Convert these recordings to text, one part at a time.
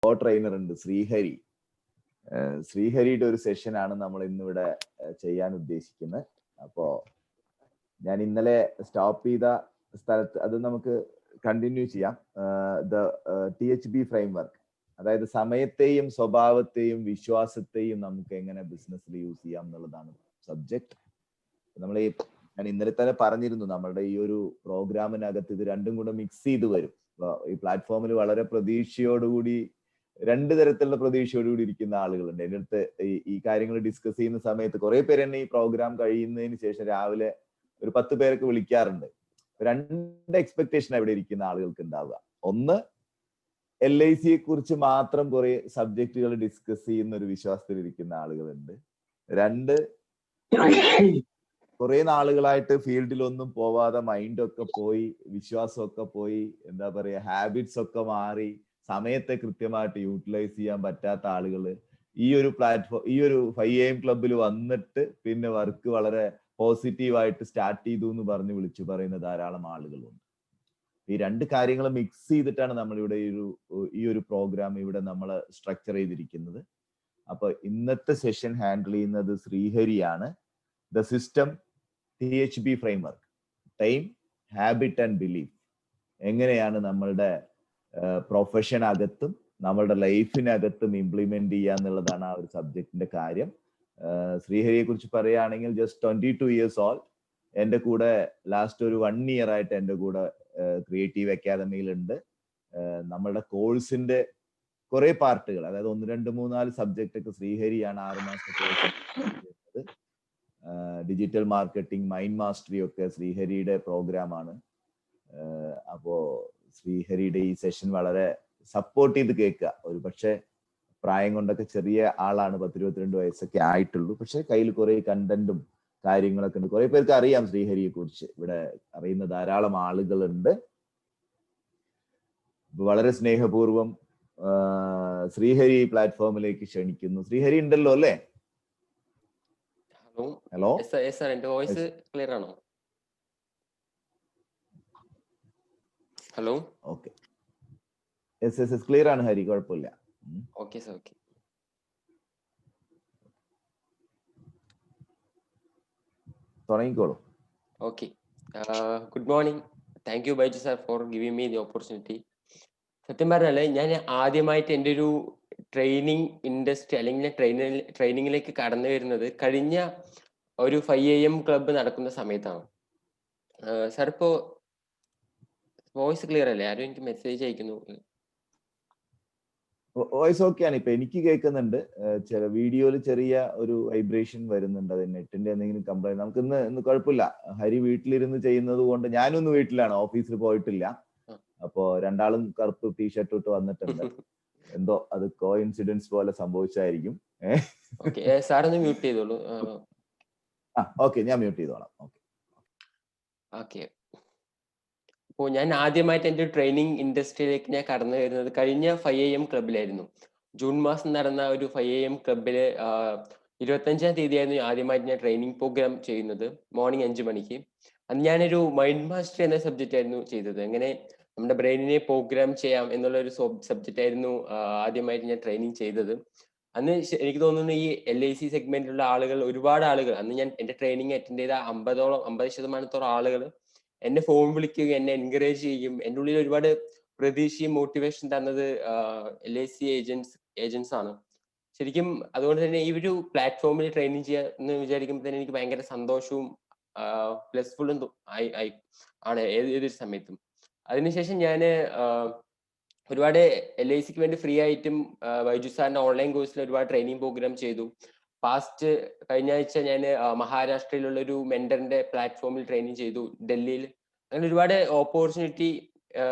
Trainer ഉണ്ട് ശ്രീഹരി. ശ്രീഹരിയുടെ ഒരു സെഷനാണ് നമ്മൾ ഇന്നിവിടെ ചെയ്യാൻ ഉദ്ദേശിക്കുന്നത്. അപ്പോ ഞാൻ ഇന്നലെ സ്റ്റോപ്പ് ചെയ്ത സ്ഥലത്ത് അത് നമുക്ക് കണ്ടിന്യൂ ചെയ്യാം. THB ഫ്രെയിംവർക്ക്, അതായത് സമയത്തെയും സ്വഭാവത്തെയും വിശ്വാസത്തെയും നമുക്ക് എങ്ങനെ ബിസിനസ്സിൽ യൂസ് ചെയ്യാം എന്നുള്ളതാണ് സബ്ജക്ട്. ഞാൻ ഇന്നലെ തന്നെ പറഞ്ഞിരുന്നു, നമ്മളുടെ ഈ ഒരു പ്രോഗ്രാമിനകത്ത് ഇത് രണ്ടും കൂടെ മിക്സ് ചെയ്ത് വരും. ഈ പ്ലാറ്റ്ഫോമിൽ വളരെ പ്രതീക്ഷയോടുകൂടി, രണ്ട് തരത്തിലുള്ള പ്രതീക്ഷയോടുകൂടി ഇരിക്കുന്ന ആളുകളുണ്ട്. എൻ്റെ അടുത്ത് ഈ കാര്യങ്ങൾ ഡിസ്കസ് ചെയ്യുന്ന സമയത്ത് കുറെ പേര് തന്നെ ഈ പ്രോഗ്രാം കഴിയുന്നതിന് ശേഷം രാവിലെ ഒരു 10 പേരൊക്കെ വിളിക്കാറുണ്ട്. രണ്ട് എക്സ്പെക്ടേഷൻ അവിടെ ഇരിക്കുന്ന ആളുകൾക്ക് ഉണ്ടാവുക. ഒന്ന്, LICയെ കുറിച്ച് മാത്രം കുറെ സബ്ജക്റ്റുകൾ ഡിസ്കസ് ചെയ്യുന്ന ഒരു വിശ്വാസത്തിൽ ഇരിക്കുന്ന ആളുകളുണ്ട്. രണ്ട്, കുറെ നാളുകളായിട്ട് ഫീൽഡിലൊന്നും പോവാതെ മൈൻഡൊക്കെ പോയി, വിശ്വാസമൊക്കെ പോയി, എന്താ പറയാ, ഹാബിറ്റ്സ് ഒക്കെ മാറി സമയത്തെ കൃത്യമായിട്ട് യൂട്ടിലൈസ് ചെയ്യാൻ പറ്റാത്ത ആളുകൾ ഈ ഒരു പ്ലാറ്റ്ഫോം, ഈ ഒരു 5 AM ക്ലബിൽ വന്നിട്ട് പിന്നെ വർക്ക് വളരെ പോസിറ്റീവായിട്ട് സ്റ്റാർട്ട് ചെയ്തു എന്ന് പറഞ്ഞ് വിളിച്ചു പറയുന്ന ധാരാളം ആളുകളുണ്ട്. ഈ രണ്ട് കാര്യങ്ങൾ മിക്സ് ചെയ്തിട്ടാണ് നമ്മളിവിടെ ഈ ഒരു പ്രോഗ്രാം ഇവിടെ നമ്മൾ സ്ട്രക്ചർ ചെയ്തിരിക്കുന്നത്. അപ്പൊ ഇന്നത്തെ സെഷൻ ഹാൻഡിൽ ചെയ്യുന്നത് ശ്രീഹരിയാണ്. The system THB framework, time, habit and belief, എങ്ങനെയാണ് നമ്മളുടെ പ്രൊഫഷനകത്തും നമ്മളുടെ ലൈഫിനകത്തും ഇംപ്ലിമെന്റ് ചെയ്യുക എന്നുള്ളതാണ് ആ ഒരു സബ്ജക്റ്റിന്റെ കാര്യം. ശ്രീഹരിയെ കുറിച്ച് പറയുകയാണെങ്കിൽ ജസ്റ്റ് 22 years old. എൻ്റെ കൂടെ ലാസ്റ്റ് ഒരു 1 year ആയിട്ട് എൻ്റെ കൂടെ ക്രിയേറ്റീവ് അക്കാദമിയിലുണ്ട്. നമ്മളുടെ കോഴ്സിന്റെ കുറെ പാർട്ടുകൾ, അതായത് 1, 2, 3, 4 സബ്ജക്റ്റ് ഒക്കെ ശ്രീഹരിയാണ് 6 മാസത്തെ course. Digital marketing, mind mastery ഒക്കെ ശ്രീഹരിയുടെ പ്രോഗ്രാമാണ്. അപ്പോ ശ്രീഹരിയുടെ ഈ സെഷൻ വളരെ സപ്പോർട്ട് ചെയ്ത് കേൾക്കുക. ഒരു പക്ഷെ പ്രായം കൊണ്ടൊക്കെ ചെറിയ ആളാണ്, 10-22 വയസ്സൊക്കെ ആയിട്ടുള്ളൂ. പക്ഷെ കയ്യിൽ കുറെ കണ്ടന്റും കാര്യങ്ങളൊക്കെ ഉണ്ട്. കുറെ പേർക്ക് അറിയാം ശ്രീഹരിയെ കുറിച്ച്, ഇവിടെ അറിയുന്ന ധാരാളം ആളുകളുണ്ട്. വളരെ സ്നേഹപൂർവം ശ്രീഹരി പ്ലാറ്റ്ഫോമിലേക്ക് ക്ഷണിക്കുന്നു. ശ്രീഹരി ഉണ്ടല്ലോ അല്ലേ? ഹലോ, എന്റെ വോയിസ് ക്ലിയർ ആണോ? ഹലോ, ഓക്കെ, ക്ലിയർ ആണ് ഹരി, കുഴപ്പമില്ല. Okay sir, okay. തുടങ്ങിക്കോളൂ. Okay, good morning. Thank you Baiju sir for giving me the opportunity. സത്യം പറഞ്ഞാൽ ഞാൻ ആദ്യമായിട്ട് എൻ്റെ ഒരു ട്രെയിനിങ് ഇൻഡസ്ട്രി അല്ലെങ്കിൽ ട്രെയിനിങ്ങിലേക്ക് കടന്നു വരുന്നത് കഴിഞ്ഞ ഒരു 5 AM ക്ലബ്ബ് നടക്കുന്ന സമയത്താണ്. സാർ ഇപ്പോ വോയിസ് ക്ലിയർ അല്ലേ? ആരും എനിക്ക് മെസ്സേജ് അയക്കുന്നു. വോയിസ് ഓക്കെയാണ്, ഇപ്പൊ എനിക്ക് കേൾക്കുന്നുണ്ട്. ചില വീഡിയോയിൽ ചെറിയ ഒരു വൈബ്രേഷൻ വരുന്നുണ്ട്. അത് നെറ്റിന്റെ എന്തെങ്കിലും കംപ്ലൈന്റ്. നമുക്ക് ഇന്ന് കുഴപ്പമില്ല. ഹരി വീട്ടിലിരുന്ന് ചെയ്യുന്നത് കൊണ്ട്, ഞാനൊന്ന് വീട്ടിലാണ്, ഓഫീസിൽ പോയിട്ടില്ല. അപ്പോ രണ്ടാളും കറുപ്പ് ടീഷർട്ട് ഇട്ട് വന്നിട്ടുണ്ട്. എന്തോ അത് കോഇൻസിഡൻസ് പോലെ സംഭവിച്ചായിരിക്കും. സാറൊന്ന് മ്യൂട്ട് ചെയ്തോളൂ. ഓക്കെ, ഞാൻ മ്യൂട്ട് ചെയ്തോളാം. ഓക്കെ. അപ്പോൾ ഞാൻ ആദ്യമായിട്ട് എൻ്റെ ട്രെയിനിങ് ഇൻഡസ്ട്രിയിലേക്ക് ഞാൻ കടന്നു വരുന്നത് കഴിഞ്ഞ 5 AM ക്ലബിലായിരുന്നു. ജൂൺ മാസം നടന്ന ഒരു 5 AM ക്ലബില് 25-ാം തീയതിയായിരുന്നു ആദ്യമായിട്ട് ഞാൻ ട്രെയിനിങ് പ്രോഗ്രാം ചെയ്യുന്നത്, മോർണിംഗ് 5 മണിക്ക്. അന്ന് ഞാനൊരു മൈൻഡ് മാസ്റ്ററി എന്ന സബ്ജക്റ്റ് ആയിരുന്നു ചെയ്തത്. എങ്ങനെ നമ്മുടെ ബ്രെയിനിനെ പ്രോഗ്രാം ചെയ്യാം എന്നുള്ള ഒരു സബ്ജക്റ്റ് ആയിരുന്നു ആദ്യമായിട്ട് ഞാൻ ട്രെയിനിങ് ചെയ്തത്. അന്ന് എനിക്ക് തോന്നുന്നു ഈ LIC സെഗ്മെന്റിലുള്ള ആളുകൾ, ഒരുപാട് ആളുകൾ, അന്ന് ഞാൻ എൻ്റെ ട്രെയിനിങ് അറ്റൻഡ് ചെയ്ത 50% ആളുകൾ എന്നെ ഫോൺ വിളിക്കുകയും എന്നെ എൻകറേജ് ചെയ്യും. എൻ്റെ ഉള്ളിൽ ഒരുപാട് പ്രതീക്ഷയും മോട്ടിവേഷൻ തന്നത് LIC ഏജൻസ് ആണ് ശരിക്കും. അതുകൊണ്ട് തന്നെ ഈ ഒരു പ്ലാറ്റ്ഫോമിൽ ട്രെയിനിങ് ചെയ്യുക എന്ന് വിചാരിക്കുമ്പോൾ തന്നെ എനിക്ക് ഭയങ്കര സന്തോഷവും പ്ലസ്ഫുള്ളും ആണ് ഏതൊരു സമയത്തും. അതിനുശേഷം ഞാൻ ഒരുപാട് LICക്ക് വേണ്ടി ഫ്രീ ആയിട്ടും ബൈജു സാറിന്റെ ഓൺലൈൻ കോഴ്സിൽ ഒരുപാട് ട്രെയിനിങ് പ്രോഗ്രാം ചെയ്തു. കഴിഞ്ഞ ആഴ്ച ഞാൻ മഹാരാഷ്ട്രയിലുള്ള ഒരു മെന്ററിന്റെ പ്ലാറ്റ്ഫോമിൽ ട്രെയിനിങ് ചെയ്തു, ഡൽഹിയിൽ. അങ്ങനെ ഒരുപാട് ഓപ്പർച്യൂണിറ്റി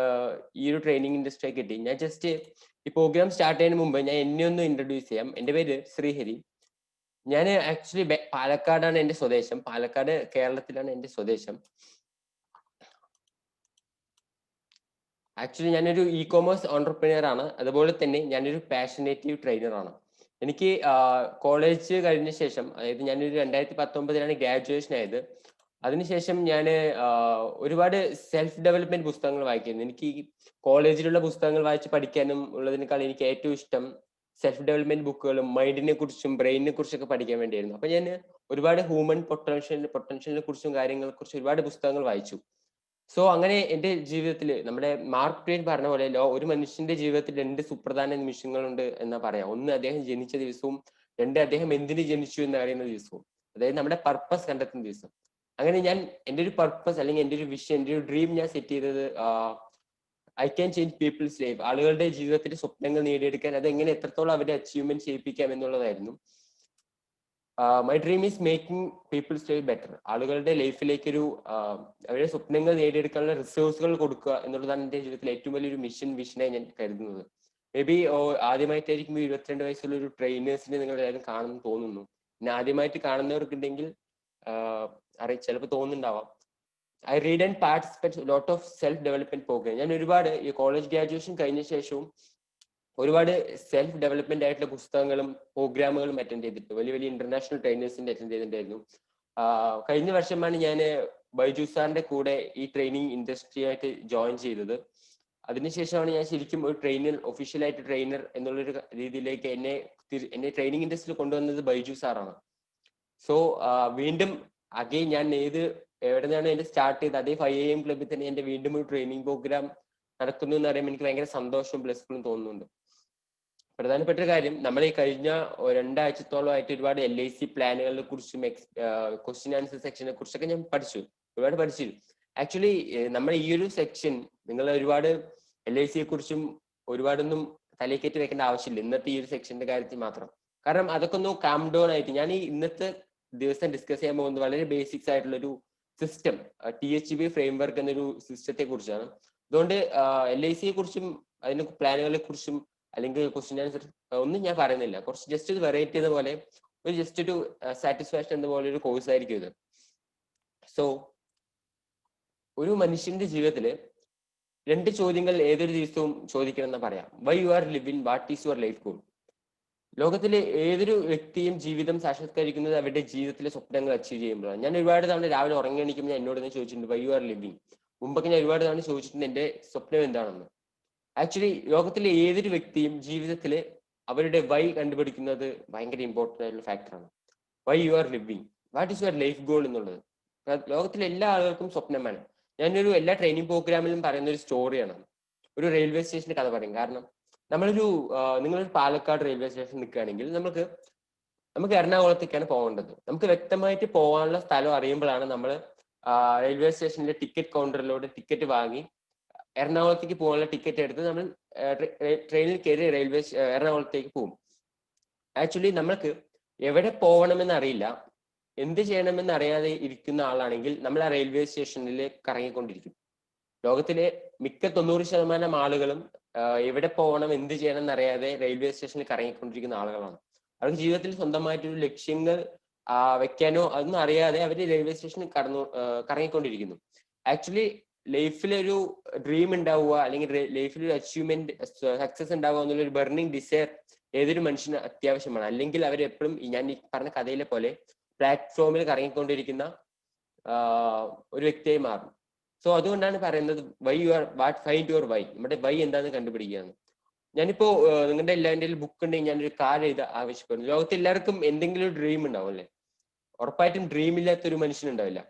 ഈ ഒരു ട്രെയിനിങ് ഇൻഡസ്ട്രി കിട്ടി. ഞാൻ ജസ്റ്റ് ഈ പ്രോഗ്രാം സ്റ്റാർട്ട് ചെയ്യുന്നതിന് മുമ്പ് ഞാൻ എന്നെ ഒന്ന് ഇൻട്രൊഡ്യൂസ് ചെയ്യാം. എൻ്റെ പേര് ശ്രീഹരി. ഞാൻ ആക്ച്വലി പാലക്കാടാണ് എൻ്റെ സ്വദേശം. പാലക്കാട് കേരളത്തിലാണ് എൻ്റെ സ്വദേശം. ആക്ച്വലി ഞാനൊരു ഇ-കോമേഴ്സ് ഓൺടർപ്രനിയർ ആണ്. അതുപോലെ തന്നെ ഞാനൊരു പാഷനേറ്റീവ് ട്രെയിനർ ആണ്. എനിക്ക് കോളേജ് കഴിഞ്ഞ ശേഷം, അതായത് ഞാനൊരു 2019 ഗ്രാജുവേഷൻ ആയത്. അതിനുശേഷം ഞാൻ ഒരുപാട് സെൽഫ് ഡെവലപ്മെന്റ് പുസ്തകങ്ങൾ വായിക്കുന്നു. എനിക്ക് ഈ കോളേജിലുള്ള പുസ്തകങ്ങൾ വായിച്ച് പഠിക്കാനും ഉള്ളതിനേക്കാൾ എനിക്ക് ഏറ്റവും ഇഷ്ടം സെൽഫ് ഡെവലപ്മെന്റ് ബുക്കുകളും മൈൻഡിനെ കുറിച്ചും ബ്രെയിനിനെ കുറിച്ചൊക്കെ പഠിക്കാൻ വേണ്ടിയായിരുന്നു. അപ്പൊ ഞാൻ ഒരുപാട് ഹ്യൂമൻ പൊട്ടൻഷ്യലിനെ കുറിച്ചും കാര്യങ്ങളെ കുറിച്ചും ഒരുപാട് പുസ്തകങ്ങൾ വായിച്ചു. സോ അങ്ങനെ എന്റെ ജീവിതത്തിൽ നമ്മുടെ മാർക്ക് ട്വെയിൻ പറഞ്ഞ പോലെ ഒരു മനുഷ്യന്റെ ജീവിതത്തിൽ 2 സുപ്രധാന നിമിഷങ്ങളുണ്ട് എന്നാ പറയാം. ഒന്ന് അദ്ദേഹം ജനിച്ച ദിവസവും, 2 അദ്ദേഹം എന്തിന് ജനിച്ചു എന്ന് അറിയുന്ന ദിവസവും. അതായത് നമ്മുടെ പർപ്പസ് കണ്ടെത്തുന്ന ദിവസം. അങ്ങനെ ഞാൻ എന്റെ ഒരു പർപ്പസ് അല്ലെങ്കിൽ എന്റെ ഒരു വിഷൻ, എന്റെ ഒരു ഡ്രീം ഞാൻ സെറ്റ് ചെയ്തത് I can change people's life. ആളുകളുടെ ജീവിതത്തിലെ സ്വപ്നങ്ങൾ നേടിയെടുക്കാൻ അത് എങ്ങനെ എത്രത്തോളം അവരുടെ അച്ചീവ്മെന്റ് ചെയ്യിപ്പിക്കാം എന്നുള്ളതായിരുന്നു. My dream is making people's life better. ആളുകളുടെ ലൈഫിലേക്ക് ഒരു അവരുടെ സ്വപ്നങ്ങൾ നേടിയെടുക്കാനുള്ള റിസോഴ്സുകൾ കൊടുക്കുക എന്നുള്ളതാണ് എന്റെ ജീവിതത്തിലെ ഏറ്റവും വലിയൊരു വിഷനായി ഞാൻ കരുതുന്നത്. മേ ബി ആദ്യമായിട്ടായിരിക്കും 22 വയസ്സുള്ള ഒരു ട്രെയിനേഴ്സിനെ നിങ്ങൾ എല്ലാവരും കാണുമെന്ന് തോന്നുന്നു. പിന്നെ ആദ്യമായിട്ട് കാണുന്നവർക്കുണ്ടെങ്കിൽ ചിലപ്പോൾ തോന്നുന്നുണ്ടാവാം. I read and participate lot of self development program. ഞാൻ ഒരുപാട് ഈ കോളേജ് ഗ്രാജുവേഷൻ കഴിഞ്ഞ ശേഷവും ഒരുപാട് സെൽഫ് ഡെവലപ്മെന്റ് ആയിട്ടുള്ള പുസ്തകങ്ങളും പ്രോഗ്രാമുകളും അറ്റൻഡ് ചെയ്തിട്ടുണ്ട്. വലിയ വലിയ ഇന്റർനാഷണൽ ട്രെയിനേഴ്സിന്റെ അറ്റൻഡ് ചെയ്തിട്ടുണ്ടായിരുന്നു. കഴിഞ്ഞ വർഷമാണ് ഞാൻ ബൈജു സാറിന്റെ കൂടെ ഈ ട്രെയിനിങ് ഇൻഡസ്ട്രി ആയിട്ട് ജോയിൻ ചെയ്തത്. അതിനുശേഷമാണ് ഞാൻ ശരിക്കും ഒരു ഒഫീഷ്യലായിട്ട് ട്രെയിനർ എന്നുള്ളൊരു രീതിയിലേക്ക് എന്നെ ട്രെയിനിങ് ഇൻഡസ്ട്രിയിൽ കൊണ്ടുവന്നത് ബൈജു സാറാണ്. സോ വീണ്ടും അഗെയിൻ ഞാൻ എവിടെ നിന്നാണ് എന്റെ സ്റ്റാർട്ട് ചെയ്തത് അതേ 5 AM ക്ലബ്ബിൽ തന്നെ എന്റെ വീണ്ടും ഒരു ട്രെയിനിങ് പ്രോഗ്രാം നടക്കുന്നു എന്ന് പറയുമ്പോൾ എനിക്ക് ഭയങ്കര സന്തോഷവും ബ്ലെസ്ഫുള്ളും തോന്നുന്നുണ്ട്. പ്രധാനപ്പെട്ട ഒരു കാര്യം, നമ്മൾ ഈ കഴിഞ്ഞ 2 ആഴ്ചത്തോളമായിട്ട് ഒരുപാട് LIC പ്ലാനുകളെ കുറിച്ചും ക്വസ്റ്റ്യൻ ആൻസർ സെക്ഷനെ കുറിച്ചൊക്കെ ഞാൻ ഒരുപാട് പഠിച്ചിരുന്നു. ആക്ച്വലി നമ്മൾ ഈ ഒരു സെക്ഷൻ നിങ്ങൾ ഒരുപാട് LICയെ കുറിച്ചും ഒരുപാടൊന്നും തലക്കേറ്റി വെക്കേണ്ട ആവശ്യമില്ല ഇന്നത്തെ ഈ ഒരു സെക്ഷന്റെ കാര്യത്തിൽ മാത്രം. കാരണം അതൊക്കെ ഒന്ന് കാം ഡൗൺ ആയിട്ട് ഞാൻ ഈ ഇന്നത്തെ ദിവസം ഡിസ്കസ് ചെയ്യാൻ പോകുന്നത് വളരെ ബേസിക്സ് ആയിട്ടുള്ള ഒരു സിസ്റ്റം, THB ഫ്രെയിംവർക്ക് എന്നൊരു സിസ്റ്റത്തെ കുറിച്ചാണ്. അതുകൊണ്ട് LICയെ കുറിച്ചും അതിന്റെ പ്ലാനുകളെ കുറിച്ചും അല്ലെങ്കിൽ ക്വസ്റ്റ്യൻ ആൻസർ ഒന്നും ഞാൻ പറയുന്നില്ല. കുറച്ച് ജസ്റ്റ് ഒരു വെറൈറ്റി എന്ന പോലെ ജസ്റ്റ് ഒരു സാറ്റിസ്ഫാക്ഷൻ എന്ന പോലെ ഒരു കോഴ്സ് ആയിരിക്കും ഇത്. സോ ഒരു മനുഷ്യന്റെ ജീവിതത്തില് 2 ചോദ്യങ്ങൾ ഏതൊരു ദിവസവും ചോദിക്കണം എന്ന് പറയാം. Why you are living, what is your life goal. ലോകത്തിലെ ഏതൊരു വ്യക്തിയും ജീവിതം സാക്ഷാത്കരിക്കുന്നത് അവരുടെ ജീവിതത്തിലെ സ്വപ്നങ്ങൾ അച്ചീവ് ചെയ്യുമ്പോഴാണ്. ഞാൻ ഒരുപാട് തവണ രാവിലെ ഉറങ്ങി എണീക്കുമ്പോൾ ഞാൻ എന്നോട് തന്നെ ചോദിച്ചിട്ടുണ്ട് വൈ യു ആർ ലിവിങ്. മുമ്പൊക്കെ ഞാൻ ഒരുപാട് തവണ ചോദിച്ചിട്ടുണ്ട് എന്റെ സ്വപ്നം എന്താണെന്ന്. ആക്ച്വലി ലോകത്തിലെ ഏതൊരു വ്യക്തിയും ജീവിതത്തിൽ അവരുടെ വൈ കണ്ടുപിടിക്കുന്നത് ഭയങ്കര ഇമ്പോർട്ടൻ്റ് ആയിട്ടുള്ള ഫാക്ടറാണ്. Why you are living, what is your life goal എന്നുള്ളത്. ലോകത്തിലെ എല്ലാ ആളുകൾക്കും സ്വപ്നമാണ്. ഞാനൊരു എല്ലാ ട്രെയിനിങ് പ്രോഗ്രാമിലും പറയുന്ന ഒരു സ്റ്റോറിയാണ്. ഒരു റെയിൽവേ സ്റ്റേഷന്റെ കഥ പറയും. കാരണം നിങ്ങളൊരു പാലക്കാട് റെയിൽവേ സ്റ്റേഷൻ നിൽക്കുകയാണെങ്കിൽ നമുക്ക് എറണാകുളത്തേക്കാണ് പോകേണ്ടത്. നമുക്ക് വ്യക്തമായിട്ട് പോകാനുള്ള സ്ഥലം അറിയുമ്പോഴാണ് നമ്മൾ റെയിൽവേ സ്റ്റേഷനിലെ ടിക്കറ്റ് കൗണ്ടറിലൂടെ ടിക്കറ്റ് വാങ്ങി എറണാകുളത്തേക്ക് പോകാനുള്ള ടിക്കറ്റ് എടുത്ത് നമ്മൾ ട്രെയിനിൽ കയറി എറണാകുളത്തേക്ക് പോകും. ആക്ച്വലി നമ്മൾക്ക് എവിടെ പോകണമെന്ന് അറിയില്ല, എന്ത് ചെയ്യണമെന്ന് അറിയാതെ ഇരിക്കുന്ന ആളാണെങ്കിൽ നമ്മൾ ആ റെയിൽവേ സ്റ്റേഷനിൽ കറങ്ങിക്കൊണ്ടിരിക്കും. ലോകത്തിലെ മിക്ക 90% ആളുകളും എവിടെ പോകണം, എന്ത് ചെയ്യണം എന്നറിയാതെ റെയിൽവേ സ്റ്റേഷനിൽ കറങ്ങിക്കൊണ്ടിരിക്കുന്ന ആളുകളാണ്. അവർക്ക് ജീവിതത്തിൽ സ്വന്തമായിട്ടൊരു ലക്ഷ്യങ്ങൾ വെക്കാനോ അതൊന്നും അറിയാതെ അവർ റെയിൽവേ സ്റ്റേഷനിൽ കറങ്ങിക്കൊണ്ടിരിക്കുന്നു. ആക്ച്വലി ലൈഫിലൊരു ഡ്രീം ഉണ്ടാവുക അല്ലെങ്കിൽ ലൈഫിൽ ഒരു അച്ചീവ്മെന്റ് സക്സസ് ഉണ്ടാവുക എന്നുള്ളൊരു ബർണിങ് ഡിസയർ ഏതൊരു മനുഷ്യന് അത്യാവശ്യമാണ്. അല്ലെങ്കിൽ അവരെപ്പോഴും ഞാൻ ഈ പറഞ്ഞ കഥയിലെ പോലെ പ്ലാറ്റ്ഫോമിൽ കറങ്ങിക്കൊണ്ടിരിക്കുന്ന ഒരു വ്യക്തിയായി മാറും. സോ അതുകൊണ്ടാണ് പറയുന്നത് ഫൈൻഡ് യുവർ വൈ. നമ്മുടെ വൈ എന്താണെന്ന് കണ്ടുപിടിക്കുകയാണ്. ഞാനിപ്പോ നിങ്ങളുടെ എല്ലാവരുടെയും ബുക്ക് ഉണ്ടെങ്കിൽ ഞാനൊരു കാര്യം ഇത് ആവശ്യപ്പെടുന്നു. ലോകത്ത് എല്ലാവർക്കും എന്തെങ്കിലും ഒരു ഡ്രീം ഉണ്ടാവും അല്ലെ? ഉറപ്പായിട്ടും ഡ്രീം ഇല്ലാത്തൊരു മനുഷ്യനുണ്ടാവില്ല.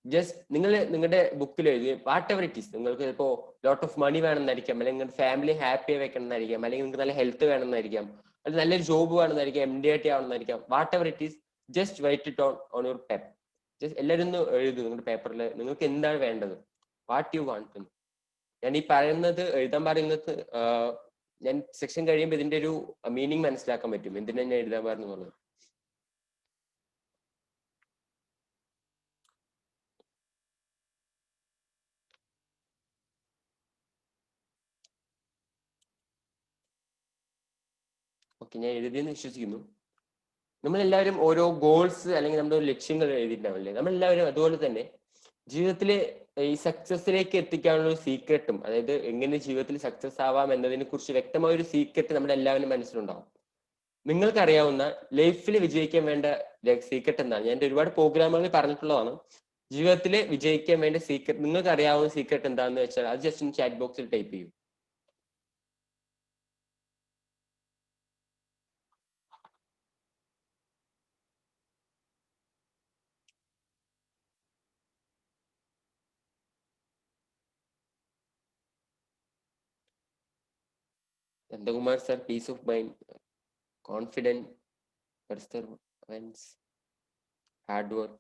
ജസ്റ്റ് നിങ്ങളുടെ ബുക്കിൽ എഴുതി വാട്ട് എവർ ഇറ്റ് ഈസ്. നിങ്ങൾക്ക് ഇപ്പോ ലോട്ട് ഓഫ് മണി വേണമെന്നായിരിക്കാം, അല്ലെങ്കിൽ നിങ്ങളുടെ ഫാമിലി ഹാപ്പി വെക്കണം എന്നായിരിക്കാം, അല്ലെങ്കിൽ നിങ്ങൾക്ക് നല്ല ഹെൽത്ത് വേണമെന്നായിരിക്കാം, അല്ലെങ്കിൽ നല്ലൊരു ജോബ് വേണമെന്നായിരിക്കാം, MD ആവണമെന്നായിരിക്കാം. Whatever it is, just write it on your paper. Just എല്ലാവരും ഒന്ന് എഴുതും നിങ്ങളുടെ പേപ്പറിൽ നിങ്ങൾക്ക് എന്താണ് വേണ്ടത്, വാട്ട് യു വാണ്ട്. ഞാൻ ഈ പറയുന്നത് എഴുതാൻ പറയുന്നത് ഞാൻ സെക്ഷൻ കഴിയുമ്പോൾ ഇതിന്റെ ഒരു മീനിങ് മനസ്സിലാക്കാൻ പറ്റും എന്തിനാ ഞാൻ എഴുതാൻ പറഞ്ഞുള്ളത്. ഓക്കെ, ഞാൻ എഴുതിയെന്ന് വിശ്വസിക്കുന്നു. നമ്മളെല്ലാവരും ഓരോ ഗോൾസ് അല്ലെങ്കിൽ നമ്മുടെ ലക്ഷ്യങ്ങൾ എഴുതിയിട്ടുണ്ടാവില്ലേ? നമ്മളെല്ലാവരും അതുപോലെ തന്നെ ജീവിതത്തിലെ ഈ സക്സസിലേക്ക് എത്തിക്കാനുള്ള ഒരു സീക്രട്ടും, അതായത് എങ്ങനെ ജീവിതത്തിൽ സക്സസ് ആവാം എന്നതിനെ കുറിച്ച് വ്യക്തമായ ഒരു സീക്രട്ട് നമ്മുടെ എല്ലാവരും മനസ്സിലുണ്ടാവും. നിങ്ങൾക്കറിയാവുന്ന ലൈഫിൽ വിജയിക്കാൻ വേണ്ട സീക്രട്ട് എന്താണ്? ഞാൻ ഒരുപാട് പ്രോഗ്രാമുകളിൽ പറഞ്ഞിട്ടുള്ളതാണ്. ജീവിതത്തിൽ വിജയിക്കാൻ വേണ്ട സീക്രട്ട്, നിങ്ങൾക്ക് അറിയാവുന്ന സീക്രട്ട് എന്താണെന്ന് വെച്ചാൽ അത് ജസ്റ്റ് ഒന്ന് ചാറ്റ് ബോക്സിൽ ടൈപ്പ് ചെയ്യൂ. Nandakumar sir, peace of mind, confident, perseverance, hard work.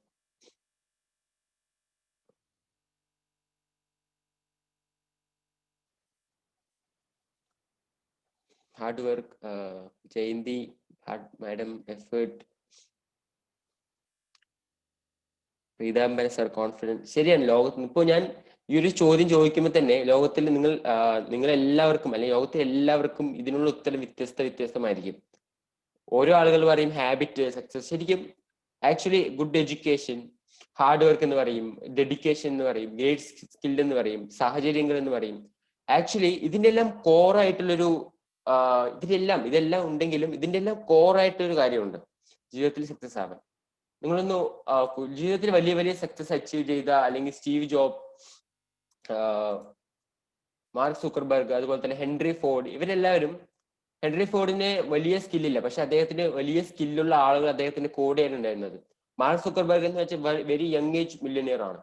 Hard work, Jayanthi, madam, effort, Peethambara sir, confidence. ശരിയാണ്. ലോകത്ത് ഇപ്പോൾ ഞാൻ ഈ ഒരു ചോദ്യം ചോദിക്കുമ്പോൾ തന്നെ ലോകത്തിൽ നിങ്ങൾ എല്ലാവർക്കും അല്ലെങ്കിൽ ലോകത്തിൽ എല്ലാവർക്കും ഇതിനുള്ള ഉത്തരം വ്യത്യസ്തമായിരിക്കും. ഓരോ ആളുകൾ പറയും ഹാബിറ്റ്, സക്സസ്. ശരിക്കും actually good education, hard work എന്ന് പറയും, ഡെഡിക്കേഷൻ എന്ന് പറയും, ഗ്രേറ്റ് സ്കിൽ എന്ന് പറയും, സാഹചര്യങ്ങൾ എന്ന് പറയും. ആക്ച്വലി ഇതിന്റെ എല്ലാം കോറായിട്ടുള്ളൊരു ഇതെല്ലാം ഉണ്ടെങ്കിലും ഇതിന്റെ എല്ലാം കോറായിട്ടൊരു കാര്യമുണ്ട് ജീവിതത്തിൽ സക്സസ് ആവാൻ. നിങ്ങളൊന്ന് ജീവിതത്തിൽ വലിയ വലിയ സക്സസ് അച്ചീവ് ചെയ്ത അല്ലെങ്കിൽ സ്റ്റീവ് ജോബ്, മാർക്ക് സുക്കർബർഗ്, അതുപോലെ തന്നെ ഹെൻറി ഫോർഡ്, ഇവരെല്ലാവരും, ഹെൻറി ഫോർഡിന് വലിയ സ്കില്ലില്ല, പക്ഷെ അദ്ദേഹത്തിന് വലിയ സ്കില്ലുള്ള ആളുകൾ അദ്ദേഹത്തിന്റെ കൂടെയാണ് ഉണ്ടായിരുന്നത്. മാർക്ക് സുക്കർബർഗ് എന്ന് വെച്ചാൽ വെരി യങ് ഏജ് മില്യണിയർ ആണ്.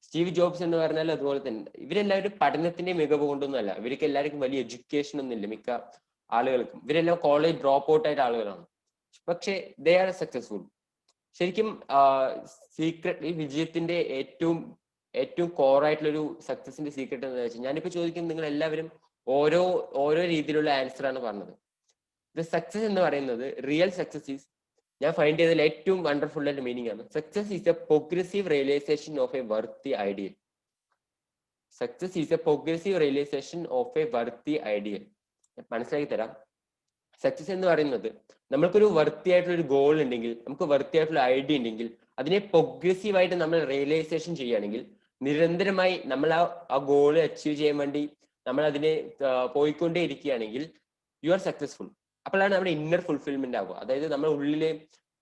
സ്റ്റീവ് ജോബ്സ് എന്ന് പറഞ്ഞാൽ അതുപോലെ തന്നെ. ഇവരെല്ലാവരും പഠനത്തിന്റെ മികവ് കൊണ്ടൊന്നുമല്ല, ഇവർക്ക് എല്ലാവർക്കും വലിയ എഡ്യൂക്കേഷൻ ഒന്നുമില്ല. മിക്ക ആളുകൾക്കും ഇവരെല്ലാം കോളേജ് ഡ്രോപ്പ് ഔട്ട് ആയിട്ട് ആളുകളാണ്, പക്ഷെ ദേ ആർ സക്സസ്ഫുൾ. ശരിക്കും സീക്രട്ട്, ഈ വിജയത്തിന്റെ ഏറ്റവും കോറായിട്ടുള്ളൊരു സക്സസിന്റെ സീക്രട്ട് എന്താ വെച്ചാൽ, ഞാനിപ്പോ ചോദിക്കുന്നത് നിങ്ങൾ എല്ലാവരും ഓരോ രീതിയിലുള്ള ആൻസർ ആണ് പറഞ്ഞത്. ദ സക്സസ് എന്ന് പറയുന്നത്, റിയൽ സക്സസ് ഈസ്, ഞാൻ ഫൈൻഡ് ചെയ്തതിൽ ഏറ്റവും വണ്ടർഫുൾ ആയിട്ട് മീനിങ് ആണ്, success is a progressive realisation of a worthy ideal. Success is a progressive realisation of a worthy ideal. മനസ്സിലാക്കി തരാം. സക്സസ് എന്ന് പറയുന്നത്, നമ്മൾക്കൊരു വർത്തിയായിട്ടുള്ള ഒരു ഗോൾ ഉണ്ടെങ്കിൽ, നമുക്ക് വർത്തിയായിട്ടുള്ള ഐഡിയ ഉണ്ടെങ്കിൽ, അതിനെ പ്രോഗ്രസീവായിട്ട് നമ്മൾ റിയലൈസേഷൻ ചെയ്യുകയാണെങ്കിൽ, നിരന്തരമായി നമ്മൾ ആ ഗോള് അച്ചീവ് ചെയ്യാൻ വേണ്ടി നമ്മൾ അതിനെ പോയിക്കൊണ്ടേ ഇരിക്കുകയാണെങ്കിൽ, യു ആർ സക്സസ്ഫുൾ. അപ്പോഴാണ് നമ്മുടെ ഇന്നർ ഫുൾഫിൽമെന്റ് ആവുക. അതായത് നമ്മുടെ ഉള്ളിലെ,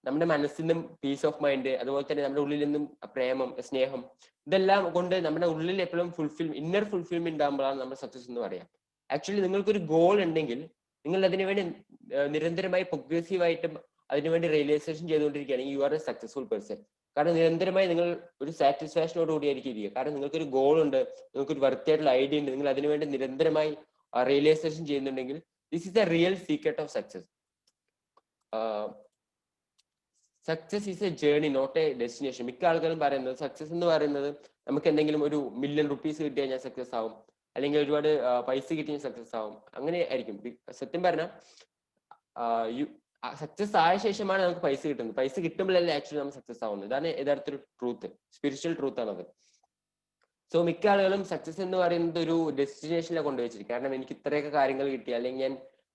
നമ്മുടെ മനസ്സിൽ നിന്നും പീസ് ഓഫ് മൈൻഡ്, അതുപോലെ തന്നെ നമ്മുടെ ഉള്ളിൽ നിന്നും പ്രേമം, സ്നേഹം, ഇതെല്ലാം കൊണ്ട് നമ്മുടെ ഉള്ളിൽ എപ്പോഴും ഇന്നർ ഫുൾഫിൽമെന്റ് ആകുമ്പോഴാണ് നമ്മൾ സക്സസ് എന്ന് പറയാം. ആക്ച്വലി നിങ്ങൾക്കൊരു ഗോൾ ഉണ്ടെങ്കിൽ നിങ്ങൾ അതിനുവേണ്ടി നിരന്തരമായി പ്രോഗ്രസീവായിട്ടും അതിനുവേണ്ടി റിയലൈസേഷൻ ചെയ്തുകൊണ്ടിരിക്കുകയാണെങ്കിൽ you are a successful person. കാരണം നിരന്തരമായി നിങ്ങൾ ഒരു സാറ്റിസ്ഫാക്ഷനോട് കൂടിയായിരിക്കും ഇരിക്കുക. കാരണം നിങ്ങൾക്കൊരു ഗോൾ ഉണ്ട്, നിങ്ങൾക്കൊരു വർത്തിയായിട്ടുള്ള ഐഡിയ ഉണ്ട്, നിങ്ങൾ അതിനുവേണ്ടി നിരന്തരമായി റിയലൈസേഷൻ ചെയ്യുന്നുണ്ടെങ്കിൽ, this is the real secret of success. Success is a journey, not a destination. മിക്ക ആൾക്കാരും പറയുന്നത് സക്സസ് എന്ന് പറയുന്നത് നമുക്ക് എന്തെങ്കിലും ഒരു $1,000,000 കിട്ടിയാൽ ഞാൻ സക്സസ് ആവും, അല്ലെങ്കിൽ ഒരുപാട് പൈസ കിട്ടിയാൽ സക്സസ് ആവും, അങ്ങനെ ആയിരിക്കും. സത്യം പറഞ്ഞാൽ സക്സസ് ആയ ശേഷമാണ് നമുക്ക് പൈസ കിട്ടുന്നത്. പൈസ കിട്ടുമ്പോഴല്ലേ ആക്ച്വലി നമ്മൾ സക്സസ് ആവുന്നത്. ഇതാണ് യഥാർത്ഥ ട്രൂത്ത്, സ്പിരിച്വൽ ട്രൂത്ത് ആണത്. സോ മിക്ക ആളുകളും സക്സസ് എന്ന് പറയുന്നത് ഒരു ഡെസ്റ്റിനേഷനിലാണ് കൊണ്ടുവച്ചിരിക്കും. കാരണം എനിക്ക് ഇത്രയൊക്കെ കാര്യങ്ങൾ കിട്ടി, അല്ലെങ്കിൽ ഞാൻ,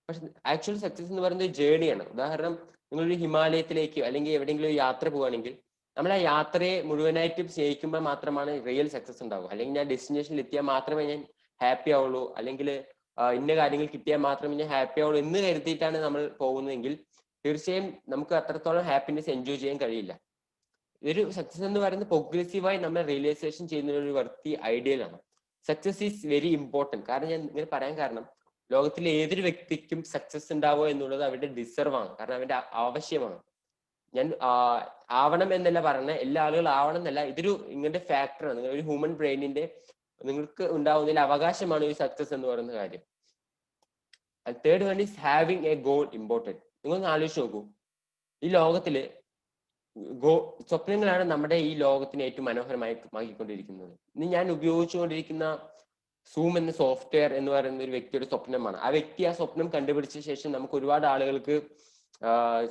പക്ഷെ ആക്ച്വൽ സക്സസ് എന്ന് പറയുന്നത് ജേർണിയാണ്. ഉദാഹരണം, നിങ്ങളൊരു ഹിമാലയത്തിലേക്ക് അല്ലെങ്കിൽ എവിടെയെങ്കിലും യാത്ര പോവുകയാണെങ്കിൽ, നമ്മൾ ആ യാത്രയെ മുഴുവനായിട്ടും സ്നേഹിക്കുമ്പോൾ മാത്രമാണ് റിയൽ സക്സസ് ഉണ്ടാവുക. അല്ലെങ്കിൽ ഞാൻ ഡെസ്റ്റിനേഷനിൽ എത്തിയാൽ മാത്രമേ ഞാൻ ഹാപ്പി ആവുള്ളൂ, അല്ലെങ്കിൽ ഇന്ന കാര്യങ്ങൾ കിട്ടിയാൽ മാത്രമേ ഞാൻ ഹാപ്പി ആവുള്ളൂ എന്ന് കരുതിയിട്ടാണ് നമ്മൾ പോകുന്നതെങ്കിൽ തീർച്ചയായും നമുക്ക് അത്രത്തോളം ഹാപ്പിനെസ് എൻജോയ് ചെയ്യാൻ കഴിയില്ല. ഒരു സക്സസ് എന്ന് പറയുന്നത് പ്രോഗ്രസീവായി നമ്മൾ റിയലൈസേഷൻ ചെയ്യുന്ന ഒരു വർത്തി ഐഡിയലാണ്. Success is very important. കാരണം ഞാൻ ഇങ്ങനെ പറയാൻ കാരണം, ലോകത്തിലെ ഏതൊരു വ്യക്തിക്കും സക്സസ് ഉണ്ടാവുക എന്നുള്ളത് അവരുടെ ഡിസർവ് ആണ്, കാരണം അവന്റെ ആവശ്യമാണ്. ഞാൻ ആവണം എന്നല്ല പറഞ്ഞ, എല്ലാ ആളുകളും ആവണം എന്നല്ല, ഇതൊരു ഇങ്ങനത്തെ ഫാക്ടറാണ്. നിങ്ങൾ ഒരു ഹ്യൂമൻ ബ്രെയിനിന്റെ നിങ്ങൾക്ക് ഉണ്ടാവുന്നതിൽ അവകാശമാണ് ഈ സക്സസ് എന്ന് പറയുന്ന കാര്യം. Third one is having A goal important. നിങ്ങളൊന്ന് ആലോചിച്ച് നോക്കൂ, ഈ ലോകത്തില് സ്വപ്നങ്ങളാണ് നമ്മുടെ ഈ ലോകത്തിനെ ഏറ്റവും മനോഹരമാക്കിക്കൊണ്ടിരിക്കുന്നത്. ഇനി ഞാൻ ഉപയോഗിച്ചുകൊണ്ടിരിക്കുന്ന സൂം എന്ന സോഫ്റ്റ്വെയർ എന്ന് പറയുന്ന ഒരു വ്യക്തിയുടെ സ്വപ്നമാണ്. ആ വ്യക്തി ആ സ്വപ്നം കണ്ടുപിടിച്ച ശേഷം നമുക്ക് ഒരുപാട് ആളുകൾക്ക്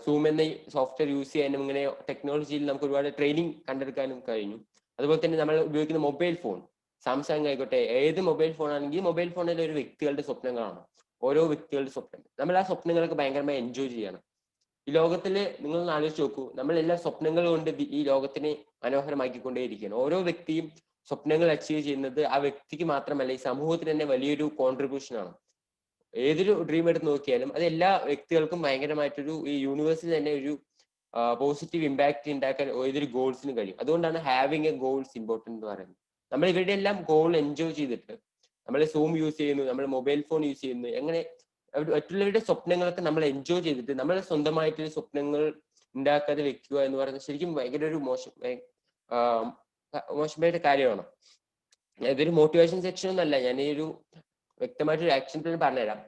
സൂം എന്ന സോഫ്റ്റ്വെയർ യൂസ് ചെയ്യാനും ഇങ്ങനെ ടെക്നോളജിയിൽ നമുക്ക് ഒരുപാട് ട്രെയിനിങ് കണ്ടെടുക്കാനും കഴിഞ്ഞു. അതുപോലെ തന്നെ നമ്മൾ ഉപയോഗിക്കുന്ന മൊബൈൽ ഫോൺ, സാംസങ് ആയിക്കോട്ടെ, ഏത് മൊബൈൽ ഫോൺ ആണെങ്കിൽ മൊബൈൽ ഫോണിലെ ഒരു വ്യക്തികളുടെ സ്വപ്നങ്ങളാണ്. ഓരോ വ്യക്തികളുടെ സ്വപ്നം, നമ്മൾ ആ സ്വപ്നങ്ങളൊക്കെ ഭയങ്കരമായി എൻജോയ് ചെയ്യണം. ഈ ലോകത്തില് നിങ്ങൾ ആലോചിച്ച് നോക്കൂ, നമ്മളെല്ലാ സ്വപ്നങ്ങൾ കൊണ്ട് ഈ ലോകത്തിനെ മനോഹരമാക്കിക്കൊണ്ടേയിരിക്കുകയാണ്. ഓരോ വ്യക്തിയും സ്വപ്നങ്ങൾ അച്ചീവ് ചെയ്യുന്നത് ആ വ്യക്തിക്ക് മാത്രമല്ല, ഈ സമൂഹത്തിന് തന്നെ വലിയൊരു കോൺട്രിബ്യൂഷൻ ആണ്. ഏതൊരു ഡ്രീം എടുത്ത് നോക്കിയാലും അത് എല്ലാ വ്യക്തികൾക്കും ഭയങ്കരമായിട്ടൊരു ഈ യൂണിവേഴ്സിൽ തന്നെ ഒരു പോസിറ്റീവ് ഇമ്പാക്ട് ഉണ്ടാക്കാൻ ഏതൊരു ഗോൾസിന് കഴിയും. അതുകൊണ്ടാണ് ഹാവിങ് എ ഗോൾസ് ഇമ്പോർട്ടൻറ്റ് എന്ന് പറയുന്നത്. നമ്മൾ ഇവരുടെ എല്ലാം ഗോൾ എൻജോയ് ചെയ്തിട്ട് നമ്മൾ സൂം യൂസ് ചെയ്യുന്നു, നമ്മൾ മൊബൈൽ ഫോൺ യൂസ് ചെയ്യുന്നു, എങ്ങനെ മറ്റുള്ളവരുടെ സ്വപ്നങ്ങളൊക്കെ നമ്മൾ എൻജോയ് ചെയ്തിട്ട് നമ്മൾ സ്വന്തമായിട്ടൊരു സ്വപ്നങ്ങൾ ഉണ്ടാക്കാതെ വെക്കുക എന്ന് പറയുന്നത് ശരിക്കും ഭയങ്കര ഒരു മോശമായിട്ട് കാര്യമാണ്. ഇതൊരു മോട്ടിവേഷൻ സെക്ഷൻ ഒന്നല്ല, ഞാൻ ഈ ഒരു വ്യക്തമായിട്ടൊരു ആക്ഷൻ പ്ലാൻ പറഞ്ഞുതരാം.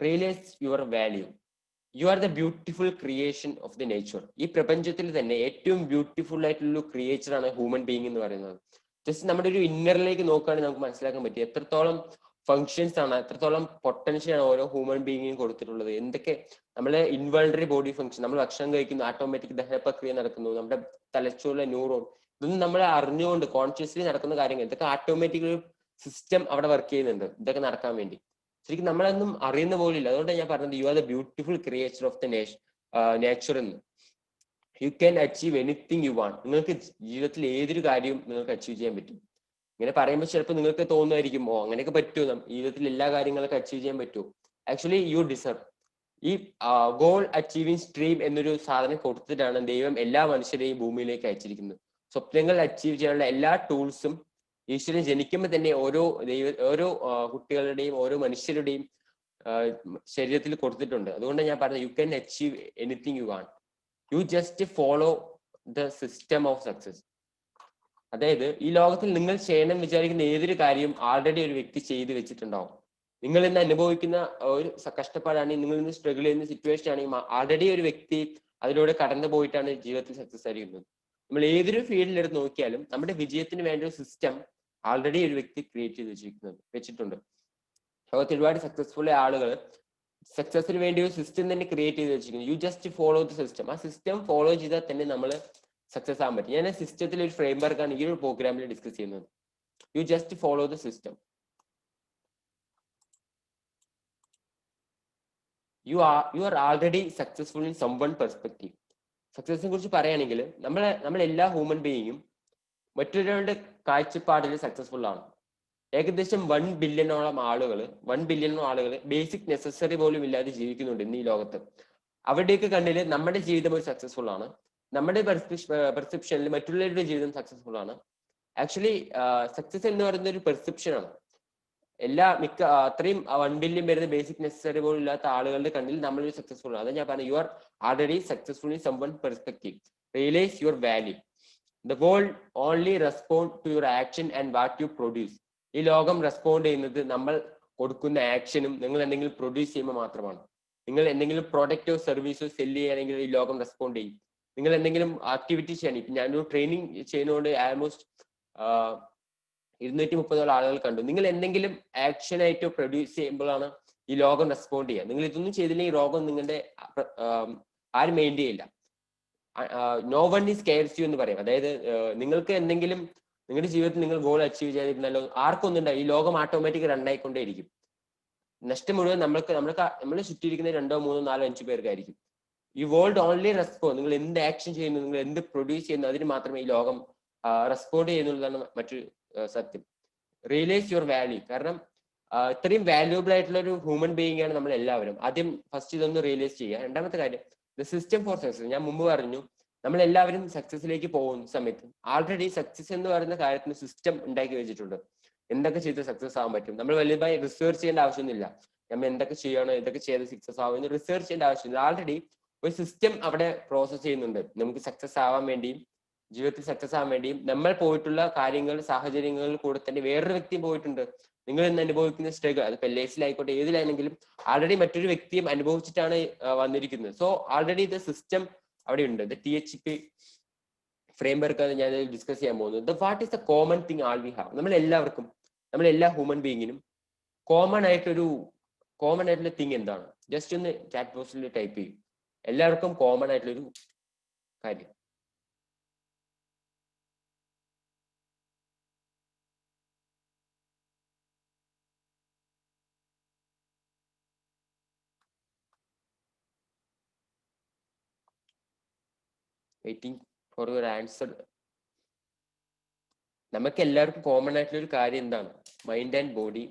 Realise your value. U are the beautiful creation of the nature. ഈ പ്രപഞ്ചത്തിൽ തന്നെ ഏറ്റവും ബ്യൂട്ടിഫുൾ ആയിട്ടുള്ള ക്രിയേച്ചർ ആണ് ഹ്യൂമൻ ബീയിങ് എന്ന് പറയുന്നത്. ജസ്റ്റ് നമ്മുടെ ഒരു ഇന്നറിലേക്ക് നോക്കുകയാണെങ്കിൽ നമുക്ക് മനസ്സിലാക്കാൻ പറ്റും എത്രത്തോളം ഫങ്ഷൻസ് ആണ്, എത്രത്തോളം പൊട്ടൻഷ്യൽ ആണ് ഓരോ ഹ്യൂമൻ ബീയിങ്ങിനും കൊടുത്തിട്ടുള്ളത്. എന്തൊക്കെ നമ്മളെ ഇൻവോളണ്ടറി ബോഡി ഫങ്ഷൻ, നമ്മൾ ഭക്ഷണം കഴിക്കുന്നു, ഓട്ടോമാറ്റിക് ദഹന പ്രക്രിയ നടക്കുന്നു, നമ്മുടെ തലച്ചോറിലെ ന്യൂറോൺ, ഇതൊന്നും നമ്മൾ അറിഞ്ഞുകൊണ്ട് കോൺഷ്യസ്ലി നടക്കുന്ന കാര്യങ്ങൾ, ഇതൊക്കെ ഓട്ടോമാറ്റിക് ഒരു സിസ്റ്റം അവിടെ വർക്ക് ചെയ്യുന്നുണ്ട് ഇതൊക്കെ നടക്കാൻ വേണ്ടി. ശരിക്കും നമ്മളൊന്നും അറിയുന്ന പോലില്ല. അതുകൊണ്ടാണ് ഞാൻ പറഞ്ഞത് you are the beautiful creature of the nature എന്ന്. You can achieve anything you want. നിങ്ങൾക്ക് ജീവിതത്തിൽ ഏതൊരു കാര്യവും നിങ്ങൾക്ക് അച്ചീവ് ചെയ്യാൻ പറ്റും. ഇങ്ങനെ പറയുമ്പോൾ ചിലപ്പോൾ നിങ്ങൾക്ക് തോന്നുമായിരിക്കും, ഓ അങ്ങനെയൊക്കെ പറ്റുമോ, ജീവിതത്തിൽ എല്ലാ കാര്യങ്ങളൊക്കെ അച്ചീവ് ചെയ്യാൻ പറ്റുമോ? Actually you deserve. ഈ ഗോൾ അച്ചീവിങ് സ്ട്രീം എന്നൊരു സാധനം കൊടുത്തിട്ടാണ് ദൈവം എല്ലാ മനുഷ്യരെയും ഭൂമിയിലേക്ക് അയച്ചിരിക്കുന്നത്. സ്വപ്നങ്ങൾ അച്ചീവ് ചെയ്യാനുള്ള എല്ലാ ടൂൾസും ഈശ്വരൻ ജനിക്കുമ്പോൾ തന്നെ ഓരോ കുട്ടികളുടെയും ഓരോ മനുഷ്യരുടെയും ശരീരത്തിൽ കൊടുത്തിട്ടുണ്ട്. അതുകൊണ്ട് ഞാൻ പറഞ്ഞത് U can achieve anything you want. U just follow the system of success. അതായത് ഈ ലോകത്തിൽ നിങ്ങൾ ചെയ്യണം വിചാരിക്കുന്ന ഏതൊരു കാര്യവും ആൾറെഡി ഒരു വ്യക്തി ചെയ്ത് വെച്ചിട്ടുണ്ടാവും. നിങ്ങൾ ഇന്ന് അനുഭവിക്കുന്ന ഒരു കഷ്ടപ്പാടാണെങ്കിൽ, നിങ്ങൾ ഇന്ന് സ്ട്രഗിൾ ചെയ്യുന്ന സിറ്റുവേഷൻ ആണെങ്കിൽ ആൾറെഡി ഒരു വ്യക്തി അതിലൂടെ കടന്നു പോയിട്ടാണ് ജീവിതത്തിൽ സക്സസ് ആയിരിക്കുന്നത്. നമ്മൾ ഏതൊരു ഫീൽഡിൽ എടുത്ത് നോക്കിയാലും നമ്മുടെ വിജയത്തിന് വേണ്ട ഒരു സിസ്റ്റം ആൾറെഡി ഒരു വ്യക്തി ക്രിയേറ്റ് ചെയ്ത് വെച്ചിട്ടുണ്ട്. ലോകത്ത് ഒരുപാട് സക്സസ്ഫുൾ ആളുകൾ സക്സസിന് വേണ്ടി ഒരു സിസ്റ്റം തന്നെ ക്രിയേറ്റ് ചെയ്ത് വെച്ചിരിക്കുന്നു. U just follow the system. ആ സിസ്റ്റം ഫോളോ ചെയ്താൽ തന്നെ നമ്മൾ സക്സസ് ആകാൻ പറ്റും. ഞാൻ സിസ്റ്റത്തിൽ ഒരു ഫ്രെയിം വർക്കാണ് ഈ ഒരു പ്രോഗ്രാമിൽ ഡിസ്കസ് ചെയ്യുന്നത്. You just follow the system. You are already successful in some one perspective. സക്സസിനെ കുറിച്ച് പറയുകയാണെങ്കിൽ നമ്മളെല്ലാ ഹ്യൂമൻ ബീയിങ്ങും മറ്റൊരാളുടെ കാഴ്ചപ്പാടിൽ സക്സസ്ഫുൾ ആണ്. ഏകദേശം 1 ബില്യണോളം ആളുകൾ ബേസിക് നെസസറി പോലും ഇല്ലാതെ ജീവിക്കുന്നുണ്ട് ഇന്ന് ഈ ലോകത്ത്. അവരുടെയൊക്കെ കണ്ണിൽ നമ്മുടെ ജീവിതം ഒരു സക്സസ്ഫുൾ ആണ്. നമ്മുടെ പെർസെപ്ഷനിൽ മറ്റുള്ളവരുടെ ജീവിതം സക്സസ്ഫുൾ ആണ്. ആക്ച്വലി സക്സസ് എന്ന് പറയുന്ന ഒരു പെർസെപ്ഷൻ ആണ്. അത്രയും 1 ബില്യൺ വരുന്ന ബേസിക് നെസസറി പോലും ഇല്ലാത്ത ആളുകളുടെ കണ്ണിൽ നമ്മളൊരു സക്സസ്ഫുൾ ആണ്. അതാ ഞാൻ പറഞ്ഞു, you are already successful in some one perspective. Realise your value. The world only respond to your action and what you produce. ഈ ലോകം റെസ്പോണ്ട് ചെയ്യുന്നത് നമ്മൾ കൊടുക്കുന്ന ആക്ഷനും നിങ്ങൾ എന്തെങ്കിലും പ്രൊഡ്യൂസ് ചെയ്യുമ്പോൾ മാത്രമാണ്. നിങ്ങൾ എന്തെങ്കിലും പ്രോഡക്റ്റോ സർവീസോ സെല് ചെയ്യുകയാണെങ്കിൽ ഈ ലോകം റെസ്പോണ്ട് ചെയ്യും. നിങ്ങൾ എന്തെങ്കിലും ആക്ടിവിറ്റി ചെയ്യണം. ഇപ്പം ഞാനൊരു ട്രെയിനിങ് ചെയ്യുന്നതുകൊണ്ട് ആൽമോസ്റ്റ് 230 ആളുകൾ കണ്ടു. നിങ്ങൾ എന്തെങ്കിലും ആക്ഷൻ ആയിട്ടോ പ്രൊഡ്യൂസ് ചെയ്യുമ്പോഴാണ് ഈ ലോകം റെസ്പോണ്ട് ചെയ്യുക. നിങ്ങൾ ഇതൊന്നും ചെയ്തില്ലെങ്കിൽ ലോകം നിങ്ങളുടെ ആരും മെയിൻ ചെയ്യില്ല. No one is cares you എന്ന് പറയും. അതായത് നിങ്ങൾക്ക് എന്തെങ്കിലും നിങ്ങളുടെ ജീവിതത്തിൽ നിങ്ങൾ ഗോൾ അച്ചീവ് ചെയ്തിരുന്നല്ലോ, ആർക്കൊന്നും ഉണ്ടാവും, ഈ ലോകം ഓട്ടോമാറ്റിക് റണ്ണായിക്കൊണ്ടേയിരിക്കും. നഷ്ടം മുഴുവൻ നമ്മൾ ചുറ്റിയിരിക്കുന്ന 2, 3, 4, 5 പേർക്കായിരിക്കും. ഈ വേൾഡ് ഓൺലി റെസ്പോണ്ട്. നിങ്ങൾ എന്ത് ആക്ഷൻ ചെയ്യുന്നു, നിങ്ങൾ എന്ത് പ്രൊഡ്യൂസ് ചെയ്യുന്നു, അതിന് മാത്രമേ ഈ ലോകം റെസ്പോണ്ട് ചെയ്യുന്നുള്ളതാണ് മറ്റൊരു സത്യം. Realise your value. കാരണം ഇത്രയും വാല്യൂബിൾ ആയിട്ടുള്ള ഒരു ഹ്യൂമൻ ബീയിങ് ആണ് നമ്മൾ എല്ലാവരും. ആദ്യം ഫസ്റ്റ് ഇതൊന്ന് റിയലൈസ് ചെയ്യുക. രണ്ടാമത്തെ കാര്യം, ദ സിസ്റ്റം ഫോർ സക്സസ്. ഞാൻ മുമ്പ് പറഞ്ഞു, നമ്മൾ എല്ലാവരും സക്സസിലേക്ക് പോകുന്ന സമയത്ത് ആൾറെഡി സക്സസ് എന്ന് പറയുന്ന കാര്യത്തിന് സിസ്റ്റം ഉണ്ടാക്കി വെച്ചിട്ടുണ്ട്. എന്തൊക്കെ ചെയ്ത് സക്സസ് ആവാൻ പറ്റും. നമ്മൾ വലുതായി റിസർച്ച് ചെയ്യേണ്ട ആവശ്യമൊന്നുമില്ല. നമ്മൾ എന്തൊക്കെ ചെയ്യണം, എന്തൊക്കെ ചെയ്ത് സക്സസ് ആവും എന്ന് റിസർച്ച് ചെയ്യേണ്ട ആവശ്യമില്ല. ആൾറെഡി ഒരു സിസ്റ്റം അവിടെ പ്രോസസ് ചെയ്യുന്നുണ്ട്. നമുക്ക് സക്സസ് ആവാൻ വേണ്ടിയും ജീവിതത്തിൽ സക്സസ് ആവാൻ വേണ്ടിയും നമ്മൾ പോയിട്ടുള്ള കാര്യങ്ങൾ, സാഹചര്യങ്ങളിൽ കൂടെ തന്നെ വേറൊരു വ്യക്തിയും പോയിട്ടുണ്ട്. നിങ്ങൾ ഇന്ന് അനുഭവിക്കുന്ന സ്ട്രഗിൾ, അത് പെല്ലേസിലായിക്കോട്ടെ ഏതിലാണെങ്കിലും ആൾറെഡി മറ്റൊരു വ്യക്തിയും അനുഭവിച്ചിട്ടാണ് വന്നിരിക്കുന്നത്. സോ ആൾറെഡി ഇത് സിസ്റ്റം അവിടെ ഉണ്ട്. THP ഫ്രെയിം വർക്കാണ് ഞാൻ ഡിസ്കസ് ചെയ്യാൻ പോകുന്നത്. What is the common thing all we have. നമ്മളെല്ലാ ഹ്യൂമൻ ബീയിങ്ങിനും കോമൺ ആയിട്ടുള്ള തിങ് എന്താണ്? ജസ്റ്റ് ഒന്ന് ചാറ്റ് ബോക്സിൽ ടൈപ്പ് ചെയ്യും. എല്ലാവർക്കും കോമൺ ആയിട്ടുള്ളൊരു കാര്യം. Waiting for your answer. നമുക്ക് എല്ലാവർക്കും കോമൺ ആയിട്ടുള്ള ഒരു കാര്യം എന്താണ്? Mind and body,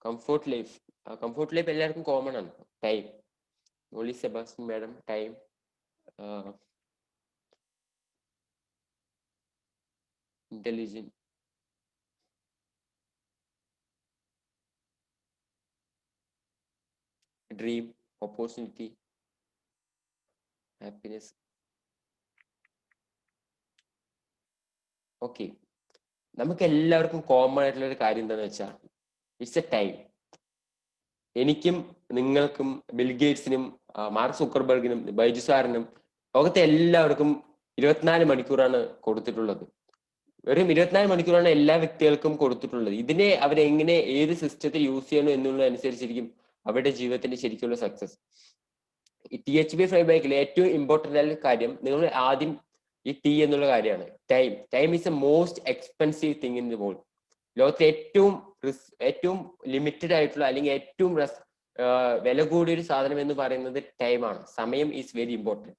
comfort life, comfort life എല്ലാവർക്കും കോമൺ ആണ്. Time. Only Sebastian madam time. Intelligent. Dream. Opportunity. Happiness. Okay, നമുക്ക് എല്ലാവർക്കും കോമൺ ആയിട്ടുള്ള ഒരു കാര്യം എന്താണെന്ന് വെച്ചാൽ ഇറ്റ്സ് എ ടൈം. എനിക്കും നിങ്ങൾക്കും ബിൽഗേറ്റ്സിനും മാർക്ക് സുക്കർബർഗിനും ബൈജു സാറിനും ലോകത്തെ എല്ലാവർക്കും 24 മണിക്കൂറാണ് കൊടുത്തിട്ടുള്ളത്. വെറും 24 മണിക്കൂറാണ് എല്ലാ വ്യക്തികൾക്കും കൊടുത്തിട്ടുള്ളത്. ഇതിനെ അവരെങ്ങനെ ഏത് സിസ്റ്റത്തിൽ യൂസ് ചെയ്യണം എന്നുള്ളതനുസരിച്ചിരിക്കും അവരുടെ ജീവിതത്തിന്റെ ശരിക്കുള്ള സക്സസ്. ഈ THB ഫ്രെയിംവർക്കിൽ ഏറ്റവും ഇമ്പോർട്ടന്റ് ആയ കാര്യം നിങ്ങൾ ആദ്യം ഈ ടി എന്നുള്ള കാര്യമാണ്. Time is A most expensive thing in the world. ലോകത്തെ ഏറ്റവും ലിമിറ്റഡ് ആയിട്ടുള്ള അല്ലെങ്കിൽ ഏറ്റവും വില കൂടിയ ഒരു സാധനം എന്ന് പറയുന്നത് ടൈമാണ്. സമയം is very important.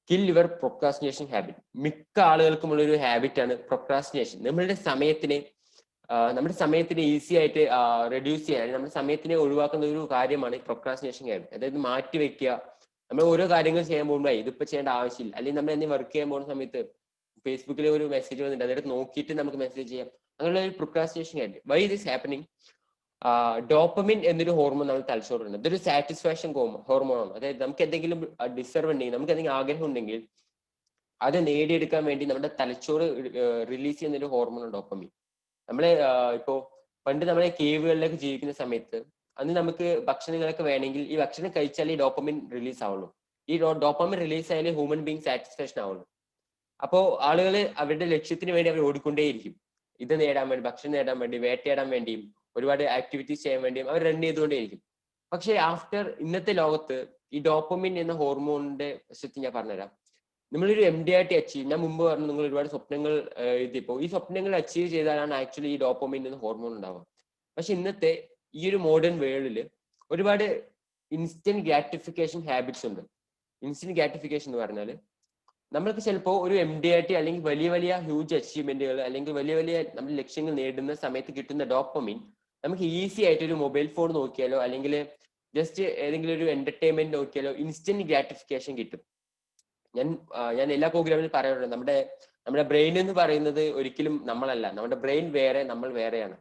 Kill your procrastination habit. മിക്ക ആളുകൾക്കുമുള്ള ഒരു ഹാബിറ്റ് ആണ് പ്രൊക്രാസ്റ്റിനേഷൻ. നമ്മുടെ സമയത്തിനെ ഈസി ആയിട്ട് റെഡ്യൂസ് ചെയ്യാൻ, നമ്മുടെ സമയത്തിനെ ഒഴിവാക്കുന്ന ഒരു കാര്യമാണ് പ്രൊക്രാസ്റ്റിനേഷൻ ഹാബിറ്റ്. അതായത് മാറ്റി വെക്കുക. നമ്മൾ ഓരോ കാര്യങ്ങൾ ചെയ്യാൻ പോകുമ്പോൾ ഇതിപ്പോ ചെയ്യേണ്ട ആവശ്യമില്ല, അല്ലെങ്കിൽ നമ്മൾ എന്തെങ്കിലും വർക്ക് ചെയ്യാൻ പോകുന്ന സമയത്ത് ഫേസ്ബുക്കിൽ ഒരു മെസ്സേജ് വന്നിട്ട് അതായത് നോക്കിയിട്ട് നമുക്ക് മെസ്സേജ് ചെയ്യാം, അങ്ങനെയുള്ള ഒരു procrastination habit. Why this happening? Dopamine എന്നൊരു ഹോർമോൺ നമ്മൾ തലച്ചോറുണ്ട്. ഇതൊരു സാറ്റിസ്ഫാക്ഷൻ ഹോർമോണാണ്. അതായത് നമുക്ക് എന്തെങ്കിലും ഡിസർവ് ഉണ്ടെങ്കിൽ, നമുക്ക് എന്തെങ്കിലും ആഗ്രഹം ഉണ്ടെങ്കിൽ അത് നേടിയെടുക്കാൻ വേണ്ടി നമ്മുടെ തലച്ചോറ് റിലീസ് ചെയ്യുന്ന ഒരു ഹോർമോണാണ് ഡോപ്പമിൻ. നമ്മളെ ഇപ്പോ പണ്ട് നമ്മളെ കേവുകളിലൊക്കെ ജീവിക്കുന്ന സമയത്ത് അന്ന് നമുക്ക് ഭക്ഷണങ്ങളൊക്കെ വേണമെങ്കിൽ ഈ ഭക്ഷണം കഴിച്ചാൽ ഈ ഡോപ്പമിൻ റിലീസ് ആവുള്ളൂ. ഈ ഡോപ്പമിൻ റിലീസ് ആയാലേ ഹ്യൂമൻ ബീങ് സാറ്റിസ്ഫാക്ഷൻ ആവുള്ളൂ. അപ്പോൾ ആളുകൾ അവരുടെ ലക്ഷ്യത്തിന് വേണ്ടി അവർ ഓടിക്കൊണ്ടേയിരിക്കും. ഇത് നേടാൻ വേണ്ടി, ഭക്ഷണം നേടാൻ വേണ്ടി, വേട്ടയാടാൻ വേണ്ടിയും ഒരുപാട് ആക്ടിവിറ്റീസ് ചെയ്യാൻ വേണ്ടിയും അവർ റൺ ചെയ്തുകൊണ്ടേയിരിക്കും. പക്ഷേ ആഫ്റ്റർ ഇന്നത്തെ ലോകത്ത് ഈ ഡോപ്പമിൻ എന്ന ഹോർമോണിന്റെ വശത്ത് ഞാൻ പറഞ്ഞുതരാം. നമ്മളൊരു MDRT അച്ചീവ്, ഞാൻ മുമ്പ് പറഞ്ഞു നിങ്ങൾ ഒരുപാട് സ്വപ്നങ്ങൾ എഴുതിയപ്പോൾ ഈ സ്വപ്നങ്ങൾ അച്ചീവ് ചെയ്താലാണ് ആക്ച്വലി ഈ ഡോപ്പമിൻ എന്ന ഹോർമോൺ ഉണ്ടാവുക. പക്ഷെ ഇന്നത്തെ ഈ ഒരു മോഡേൺ വേൾഡിൽ ഒരുപാട് ഇൻസ്റ്റന്റ് ഗ്രാറ്റിഫിക്കേഷൻ ഹാബിറ്റ്സ് ഉണ്ട്. ഇൻസ്റ്റന്റ് ഗ്രാറ്റിഫിക്കേഷൻ എന്ന് പറഞ്ഞാൽ നമ്മൾക്ക് ചിലപ്പോൾ ഒരു MDRT അല്ലെങ്കിൽ വലിയ വലിയ ഹ്യൂജ് അച്ചീവ്മെന്റുകൾ അല്ലെങ്കിൽ വലിയ വലിയ നമ്മൾ ലക്ഷ്യങ്ങൾ നേടുന്ന സമയത്ത് കിട്ടുന്ന ഡോപ്പമിൻ നമുക്ക് ഈസി ആയിട്ട് ഒരു മൊബൈൽ ഫോൺ നോക്കിയാലോ അല്ലെങ്കിൽ ജസ്റ്റ് ഏതെങ്കിലും ഒരു എന്റർടൈൻമെന്റ് നോക്കിയാലോ ഇൻസ്റ്റന്റ് ഗ്രാറ്റിഫിക്കേഷൻ കിട്ടും. ഞാൻ എല്ലാ പ്രോഗ്രാമിലും പറയാറുണ്ട്, നമ്മുടെ ബ്രെയിൻ എന്ന് പറയുന്നത് ഒരിക്കലും നമ്മളല്ല. നമ്മുടെ ബ്രെയിൻ വേറെ, നമ്മൾ വേറെയാണ്.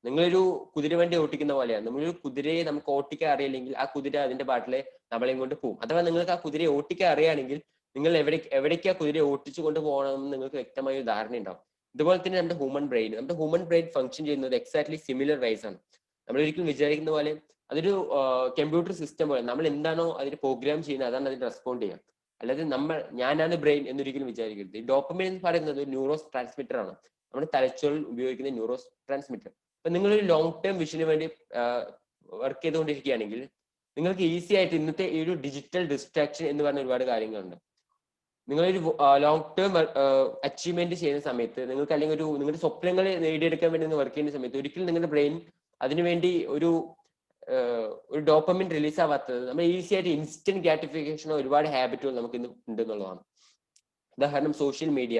നിങ്ങളൊരു കുതിരവണ്ടി ഓട്ടിക്കുന്ന പോലെയാണ്. നമ്മളൊരു കുതിരയെ നമുക്ക് ഓട്ടിക്കാൻ അറിയില്ലെങ്കിൽ ആ കുതിര അതിന്റെ പാട്ടിലെ നമ്മളെയും കൊണ്ട് പോകും. അഥവാ നിങ്ങൾക്ക് ആ കുതിരയെ ഓട്ടിക്കാൻ അറിയുകയാണെങ്കിൽ നിങ്ങൾ എവിടേക്കാ കുതിരയെ ഓട്ടിച്ചു കൊണ്ട് പോകണമെന്ന് നിങ്ങൾക്ക് വ്യക്തമായ ഒരു ധാരണ ഉണ്ടാവും. ഇതുപോലെ തന്നെ നമ്മുടെ ഹ്യൂമൻ ബ്രെയിൻ ഫംഗ്ഷൻ ചെയ്യുന്നത് എക്സാക്ട്ലി സിമിലർ വൈസ് ആണ്. നമ്മൾ ഒരിക്കലും വിചാരിക്കുന്ന പോലെ അതൊരു കമ്പ്യൂട്ടർ സിസ്റ്റം പോലെ നമ്മൾ എന്താണോ അതിന് പ്രോഗ്രാം ചെയ്യുന്നത് അതാണ് അതിന് റെസ്പോണ്ട് ചെയ്യുക. അല്ലാതെ ഞാനാണ് ബ്രെയിൻ എന്നൊരിക്കലും വിചാരിക്കരുത്. ഈ ഡോപ്പമിൻ എന്ന് പറയുന്നത് ഒരു ന്യൂറോ ട്രാൻസ്മിറ്റർ ആണ്, നമ്മുടെ തലച്ചോറിൽ ഉപയോഗിക്കുന്ന ന്യൂറോ ട്രാൻസ്മിറ്റർ. അപ്പൊ നിങ്ങളൊരു ലോങ് ടേം വിഷന് വേണ്ടി വർക്ക് ചെയ്തുകൊണ്ടിരിക്കുകയാണെങ്കിൽ നിങ്ങൾക്ക് ഈസി ആയിട്ട് ഇന്നത്തെ ഈ ഒരു ഡിജിറ്റൽ ഡിസ്ട്രാക്ഷൻ എന്ന് പറഞ്ഞ ഒരുപാട് കാര്യങ്ങളുണ്ട്. നിങ്ങളൊരു ലോങ് ടേം അച്ചീവ്മെന്റ് ചെയ്യുന്ന സമയത്ത് നിങ്ങൾക്ക് അല്ലെങ്കിൽ നിങ്ങളുടെ സ്വപ്നങ്ങൾ നേടിയെടുക്കാൻ വേണ്ടി നിങ്ങൾ വർക്ക് ചെയ്യുന്ന സമയത്ത് ഒരിക്കലും നിങ്ങളുടെ ബ്രെയിൻ അതിനുവേണ്ടി ഒരു ഡോപ്പമിൻ റിലീസ് ആവാത്തത് നമ്മൾ ഈസി ആയിട്ട് ഇൻസ്റ്റന്റ് ഗ്രാറ്റിഫിക്കേഷനോ ഒരുപാട് ഹാബിറ്റുകൾ നമുക്ക് ഇന്ന് ഉണ്ടെന്നുള്ളതാണ്. ഉദാഹരണം social media,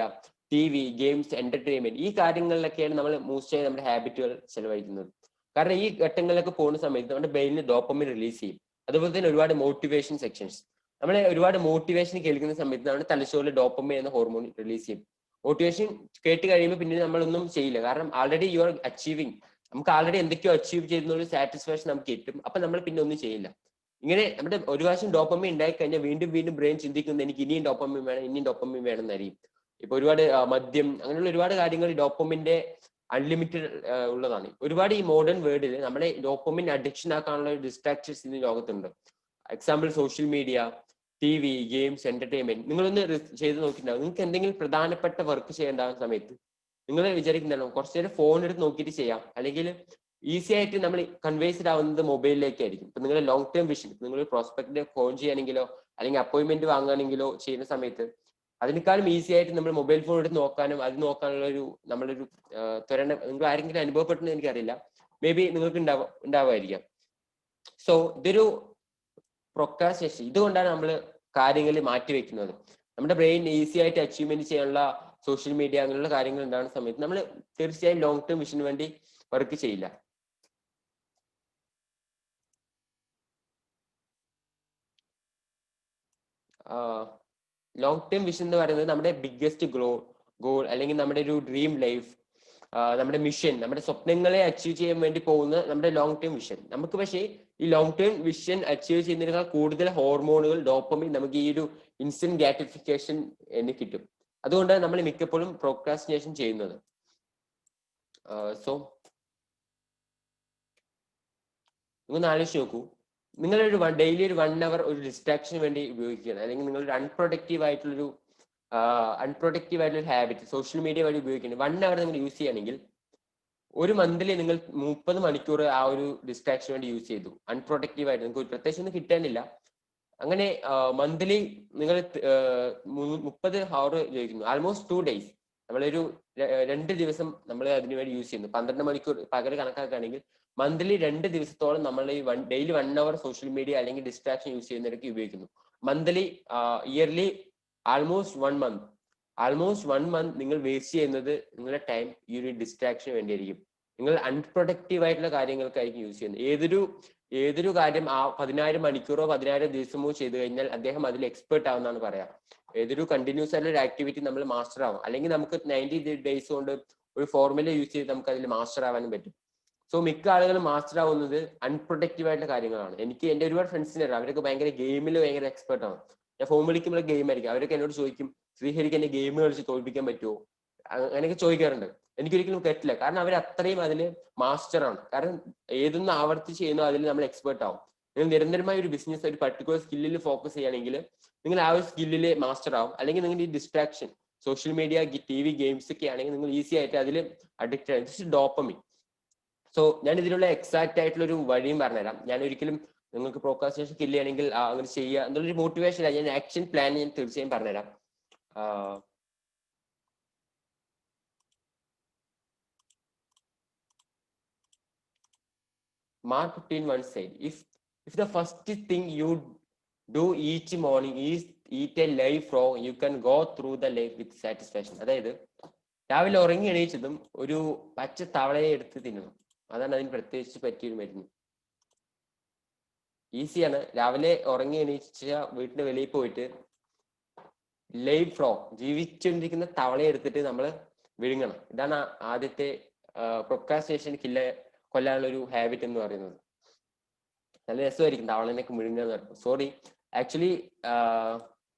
TV, games, entertainment, ഈ കാര്യങ്ങളിലൊക്കെയാണ് നമ്മൾ മോസ്റ്റ് ആയി നമ്മുടെ ഹാബിറ്റുകൾ ചെലവഴിക്കുന്നത്. കാരണം ഈ ഘട്ടങ്ങളിലൊക്കെ പോകുന്ന സമയത്ത് നമ്മുടെ ബ്രെയിനിൽ ഡോപ്പമിൻ റിലീസ് ചെയ്യും. അതുപോലെ തന്നെ ഒരുപാട് മോട്ടിവേഷൻ സെക്ഷൻസ്, നമ്മളെ ഒരുപാട് മോട്ടിവേഷൻ കേൾക്കുന്ന സമയത്ത് നമ്മുടെ തലച്ചോറിൽ ഡോപ്പമിൻ എന്ന ഹോർമോൺ റിലീസ് ചെയ്യും. മോട്ടിവേഷൻ കേട്ട് കഴിയുമ്പോൾ പിന്നെ നമ്മളൊന്നും ചെയ്യില്ല, കാരണം ആൾറെഡി യു ആർ അച്ചീവിങ്. നമുക്ക് ആൾറെഡി എന്തൊക്കെയോ അച്ചീവ് ചെയ്യുന്ന ഒരു സാറ്റിസ്ഫാക്ഷൻ നമുക്ക് കിട്ടും. അപ്പൊ നമ്മൾ പിന്നെ ഒന്നും ചെയ്യില്ല. ഇങ്ങനെ നമ്മുടെ ഒരു പ്രാവശ്യം ഡോപ്പമിൻ ഉണ്ടായി കഴിഞ്ഞാൽ വീണ്ടും ബ്രെയിൻ ചിന്തിക്കുന്നത് എനിക്ക് ഇനിയും ഡോപ്പമിൻ വേണം എന്നായിരിക്കും. ഇപ്പൊ ഒരുപാട് മദ്യം, അങ്ങനെയുള്ള ഒരുപാട് കാര്യങ്ങൾ ഡോപ്പമിന്റെ അൺലിമിറ്റഡ് ഉള്ളതാണ്. ഒരുപാട് ഈ മോഡേൺ വേൾഡിൽ നമ്മളെ ഡോപ്പമിൻ അഡിക്ഷൻ ആക്കാനുള്ള ഡിസ്ട്രാക്ഷൻസ് ഇന്ന് ലോകത്തുണ്ട്. Example social media, TV, games, entertainment. നിങ്ങളൊന്ന് ചെയ്ത് നോക്കിയിട്ടുണ്ടാവും. നിങ്ങൾക്ക് എന്തെങ്കിലും പ്രധാനപ്പെട്ട വർക്ക് ചെയ്യേണ്ടാകുന്ന സമയത്ത് നിങ്ങൾ വിചാരിക്കുന്നുണ്ടോ കുറച്ചു നേരം ഫോൺ എടുത്ത് നോക്കിയിട്ട് ചെയ്യാം, അല്ലെങ്കിൽ ഈസി ആയിട്ട് നമ്മൾ കൺവേഴ്സ്ഡ് ആവുന്നത് മൊബൈലിലേക്കായിരിക്കും. ഇപ്പൊ നിങ്ങളുടെ ലോങ് ടേം വിഷൻ, നിങ്ങൾ പ്രോസ്പെക്റ്റിനെ ഫോൺ ചെയ്യാനെങ്കിലോ അല്ലെങ്കിൽ അപ്പോയിന്റ്മെന്റ് വാങ്ങുകയാണെങ്കിലോ ചെയ്യുന്ന സമയത്ത് അതിനേക്കാളും ഈസി ആയിട്ട് നമ്മൾ മൊബൈൽ ഫോൺ എടുത്ത് നോക്കാനും അത് നോക്കാനുള്ള നമ്മളൊരു ത്വരണ നിങ്ങൾ ആരെങ്കിലും അനുഭവപ്പെട്ടെന്ന് എനിക്കറിയില്ല, മേ ബി നിങ്ങൾക്ക് ഉണ്ടാവുമായിരിക്കാം. സോ ഇതൊരു പ്രൊക്രാസ്റ്റിനേഷൻ. ഇതുകൊണ്ടാണ് നമ്മൾ കാര്യങ്ങൾ മാറ്റിവെക്കുന്നത്. നമ്മുടെ ബ്രെയിൻ ഈസി ആയിട്ട് അച്ചീവ്മെന്റ് ചെയ്യാനുള്ള സോഷ്യൽ മീഡിയ അങ്ങനെയുള്ള കാര്യങ്ങൾ ഉണ്ടാകുന്ന സമയത്ത് നമ്മൾ തീർച്ചയായും ലോങ് ടേം വിഷന് വേണ്ടി വർക്ക് ചെയ്യില്ല. ലോങ് ടേം വിഷൻ എന്ന് പറയുന്നത് നമ്മുടെ ബിഗ്ഗസ്റ്റ് ഗോൾ അല്ലെങ്കിൽ നമ്മുടെ ഒരു ഡ്രീം ലൈഫ്, നമ്മുടെ മിഷൻ, നമ്മുടെ സ്വപ്നങ്ങളെ അച്ചീവ് ചെയ്യാൻ വേണ്ടി പോകുന്ന നമ്മുടെ ലോങ് ടേം വിഷൻ. നമുക്ക് പക്ഷേ ഈ ലോങ് ടേം വിഷൻ അച്ചീവ് ചെയ്യുന്നതിനേക്കാൾ കൂടുതൽ ഹോർമോണുകൾ, ഡോപ്പമിൻ നമുക്ക് ഈ ഒരു ഇൻസ്റ്റന്റ് ഗ്രാറ്റിഫിക്കേഷൻ എന്ന് കിട്ടും. അതുകൊണ്ടാണ് നമ്മൾ മിക്കപ്പോഴും പ്രോക്രാസ്റ്റിനേഷൻ ചെയ്യുന്നത്. സോ നിങ്ങൾ ആലോചിച്ച് നോക്കൂ, നിങ്ങളൊരു ഡെയിലി ഒരു 1 hour ഒരു ഡിസ്ട്രാക്ഷന് വേണ്ടി ഉപയോഗിക്കുകയാണ്, അല്ലെങ്കിൽ നിങ്ങളൊരു അൺപ്രൊഡക്റ്റീവ് ആയിട്ടുള്ളൊരു ഹാബിറ്റ് സോഷ്യൽ മീഡിയ വഴി ഉപയോഗിക്കുന്നത് 1 hour നിങ്ങൾ യൂസ് ചെയ്യുകയാണെങ്കിൽ ഒരു മന്തിലി നിങ്ങൾ 30 മണിക്കൂർ ആ ഒരു ഡിസ്ട്രാക്ഷന് വേണ്ടി യൂസ് ചെയ്തു. അൺപ്രൊഡക്റ്റീവ് ആയിട്ട് നിങ്ങൾക്ക് പ്രത്യേകിച്ച് ഒന്നും കിട്ടാനില്ല. അങ്ങനെ മന്ത്ലി നിങ്ങൾ 30 hour ഉപയോഗിക്കുന്നു. Almost 2 days. നമ്മളൊരു 2 ദിവസം നമ്മൾ അതിനു വേണ്ടി യൂസ് ചെയ്യുന്നു. 12 മണിക്കൂർ പകരം കണക്കാക്കുകയാണെങ്കിൽ മന്ത്ലി 2 ദിവസത്തോളം നമ്മൾ ഈ ഡെയിലി 1 hour സോഷ്യൽ മീഡിയ അല്ലെങ്കിൽ ഡിസ്ട്രാക്ഷൻ യൂസ് ചെയ്യുന്നവരൊക്കെ ഉപയോഗിക്കുന്നു. മന്ത്ലി, ഇയർലി ആൾമോസ്റ്റ് 1 month നിങ്ങൾ വേസ്റ്റ് ചെയ്യുന്നത് നിങ്ങളുടെ ടൈം ഈ ഒരു ഡിസ്ട്രാക്ഷന് വേണ്ടിയായിരിക്കും. നിങ്ങൾ അൺപ്രൊഡക്റ്റീവ് ആയിട്ടുള്ള കാര്യങ്ങൾക്കായിരിക്കും യൂസ് ചെയ്യുന്നത്. ഏതൊരു കാര്യം 10,000 മണിക്കൂറോ 10,000 ദിവസമോ ചെയ്തു കഴിഞ്ഞാൽ അദ്ദേഹം അതിൽ എക്സ്പേർട്ട് ആവുന്നതാണ് പറയാം. ഏതൊരു കണ്ടിന്യൂസ് ആയിട്ടുള്ള ഒരു ആക്ടിവിറ്റി നമ്മൾ മാസ്റ്റർ ആവും. അല്ലെങ്കിൽ നമുക്ക് 90 days കൊണ്ട് ഒരു ഫോർമുല യൂസ് ചെയ്ത് നമുക്ക് അതിൽ മാസ്റ്റർ ആവാനും പറ്റും. സോ മിക്ക ആളുകളും മാസ്റ്റർ ആവുന്നത് അൺപ്രൊഡക്റ്റീവ് ആയിട്ടുള്ള കാര്യങ്ങളാണ്. എനിക്ക് എന്റെ ഒരുപാട് ഫ്രണ്ട്സിനെ അറിയാം, അവരൊക്കെ ഭയങ്കര ഗെയിമിൽ ഭയങ്കര എക്സ്പെർട്ട് ആണ്. ഞാൻ ഫോൺ വിളിക്കുമ്പോൾ ഗെയിം ആയിരിക്കും. അവരൊക്കെ എന്നോട് ചോദിക്കും, ശ്രീഹരിക്ക് എന്നെ ഗെയിം കളിച്ച് തോൽപ്പിക്കാൻ പറ്റുമോ, അങ്ങനെയൊക്കെ ചോദിക്കാറുണ്ട്. എനിക്കൊരിക്കലും പറ്റില്ല, കാരണം അവർ അത്രയും അതിൽ മാസ്റ്റർ ആണ്. കാരണം ഏതൊന്നും ആവർത്തിച്ച് ചെയ്യുന്നോ അതിൽ നമ്മൾ എക്സ്പേർട്ട് ആവും. നിങ്ങൾ നിരന്തരമായ ഒരു ബിസിനസ്, ഒരു പർട്ടിക്കുലർ സ്കില്ലിൽ ഫോക്കസ് ചെയ്യുകയാണെങ്കിൽ നിങ്ങൾ ആ ഒരു സ്കില്ലിൽ മാസ്റ്റർ ആവും. അല്ലെങ്കിൽ നിങ്ങൾ ഈ distraction social media, TV, games ഒക്കെ ആണെങ്കിൽ നിങ്ങൾ ഈസി ആയിട്ട് അതിൽ അഡിക്റ്റ് ആയി. Just dopamine. സോ ഞാൻ ഇതിനുള്ള എക്സാക്ട് ആയിട്ടുള്ള ഒരു വഴിയും പറഞ്ഞുതരാം. ഞാൻ ഒരിക്കലും നിങ്ങൾക്ക് പ്രോക്രാസ്റ്റിനേഷൻ കില്ല് ചെയ്യണമെങ്കിൽ അങ്ങനെ ചെയ്യുക എന്നുള്ളൊരു മോട്ടിവേഷൻ അല്ല, ഞാൻ ആക്ഷൻ പ്ലാൻ ഞാൻ തീർച്ചയായും പറഞ്ഞുതരാം. Mark Twain once said, if the first thing you do each morning is eat a live frog, you can go through the life with satisfaction. അതായത് രാവിലെ ഉറങ്ങി എണീച്ചതും ഒരു പച്ച തവളയെ എടുത്ത് തിന്നണം. അതാണ് അതിന് പ്രത്യേകിച്ച് പറ്റിയൊരു മരുന്ന്. ഈസിയാണ്. രാവിലെ ഉറങ്ങി എണീച്ച വീട്ടിന്റെ വെളിയിൽ പോയിട്ട് ലൈവ് ഫ്രോഗ്, ജീവിച്ചുകൊണ്ടിരിക്കുന്ന തവളയെ എടുത്തിട്ട് നമ്മൾ വിഴുങ്ങണം. ഇതാണ് ആദ്യത്തെ പ്രൊക്രാസ്റ്റിനേഷൻ കൊല്ലാനുള്ള ഒരു ഹാബിറ്റ് എന്ന് പറയുന്നത്. നല്ല രസമായിരിക്കും തവളനൊക്കെ വിഴുങ്ങുക എന്ന് പറയുന്നത്. സോറി, ആക്ച്വലി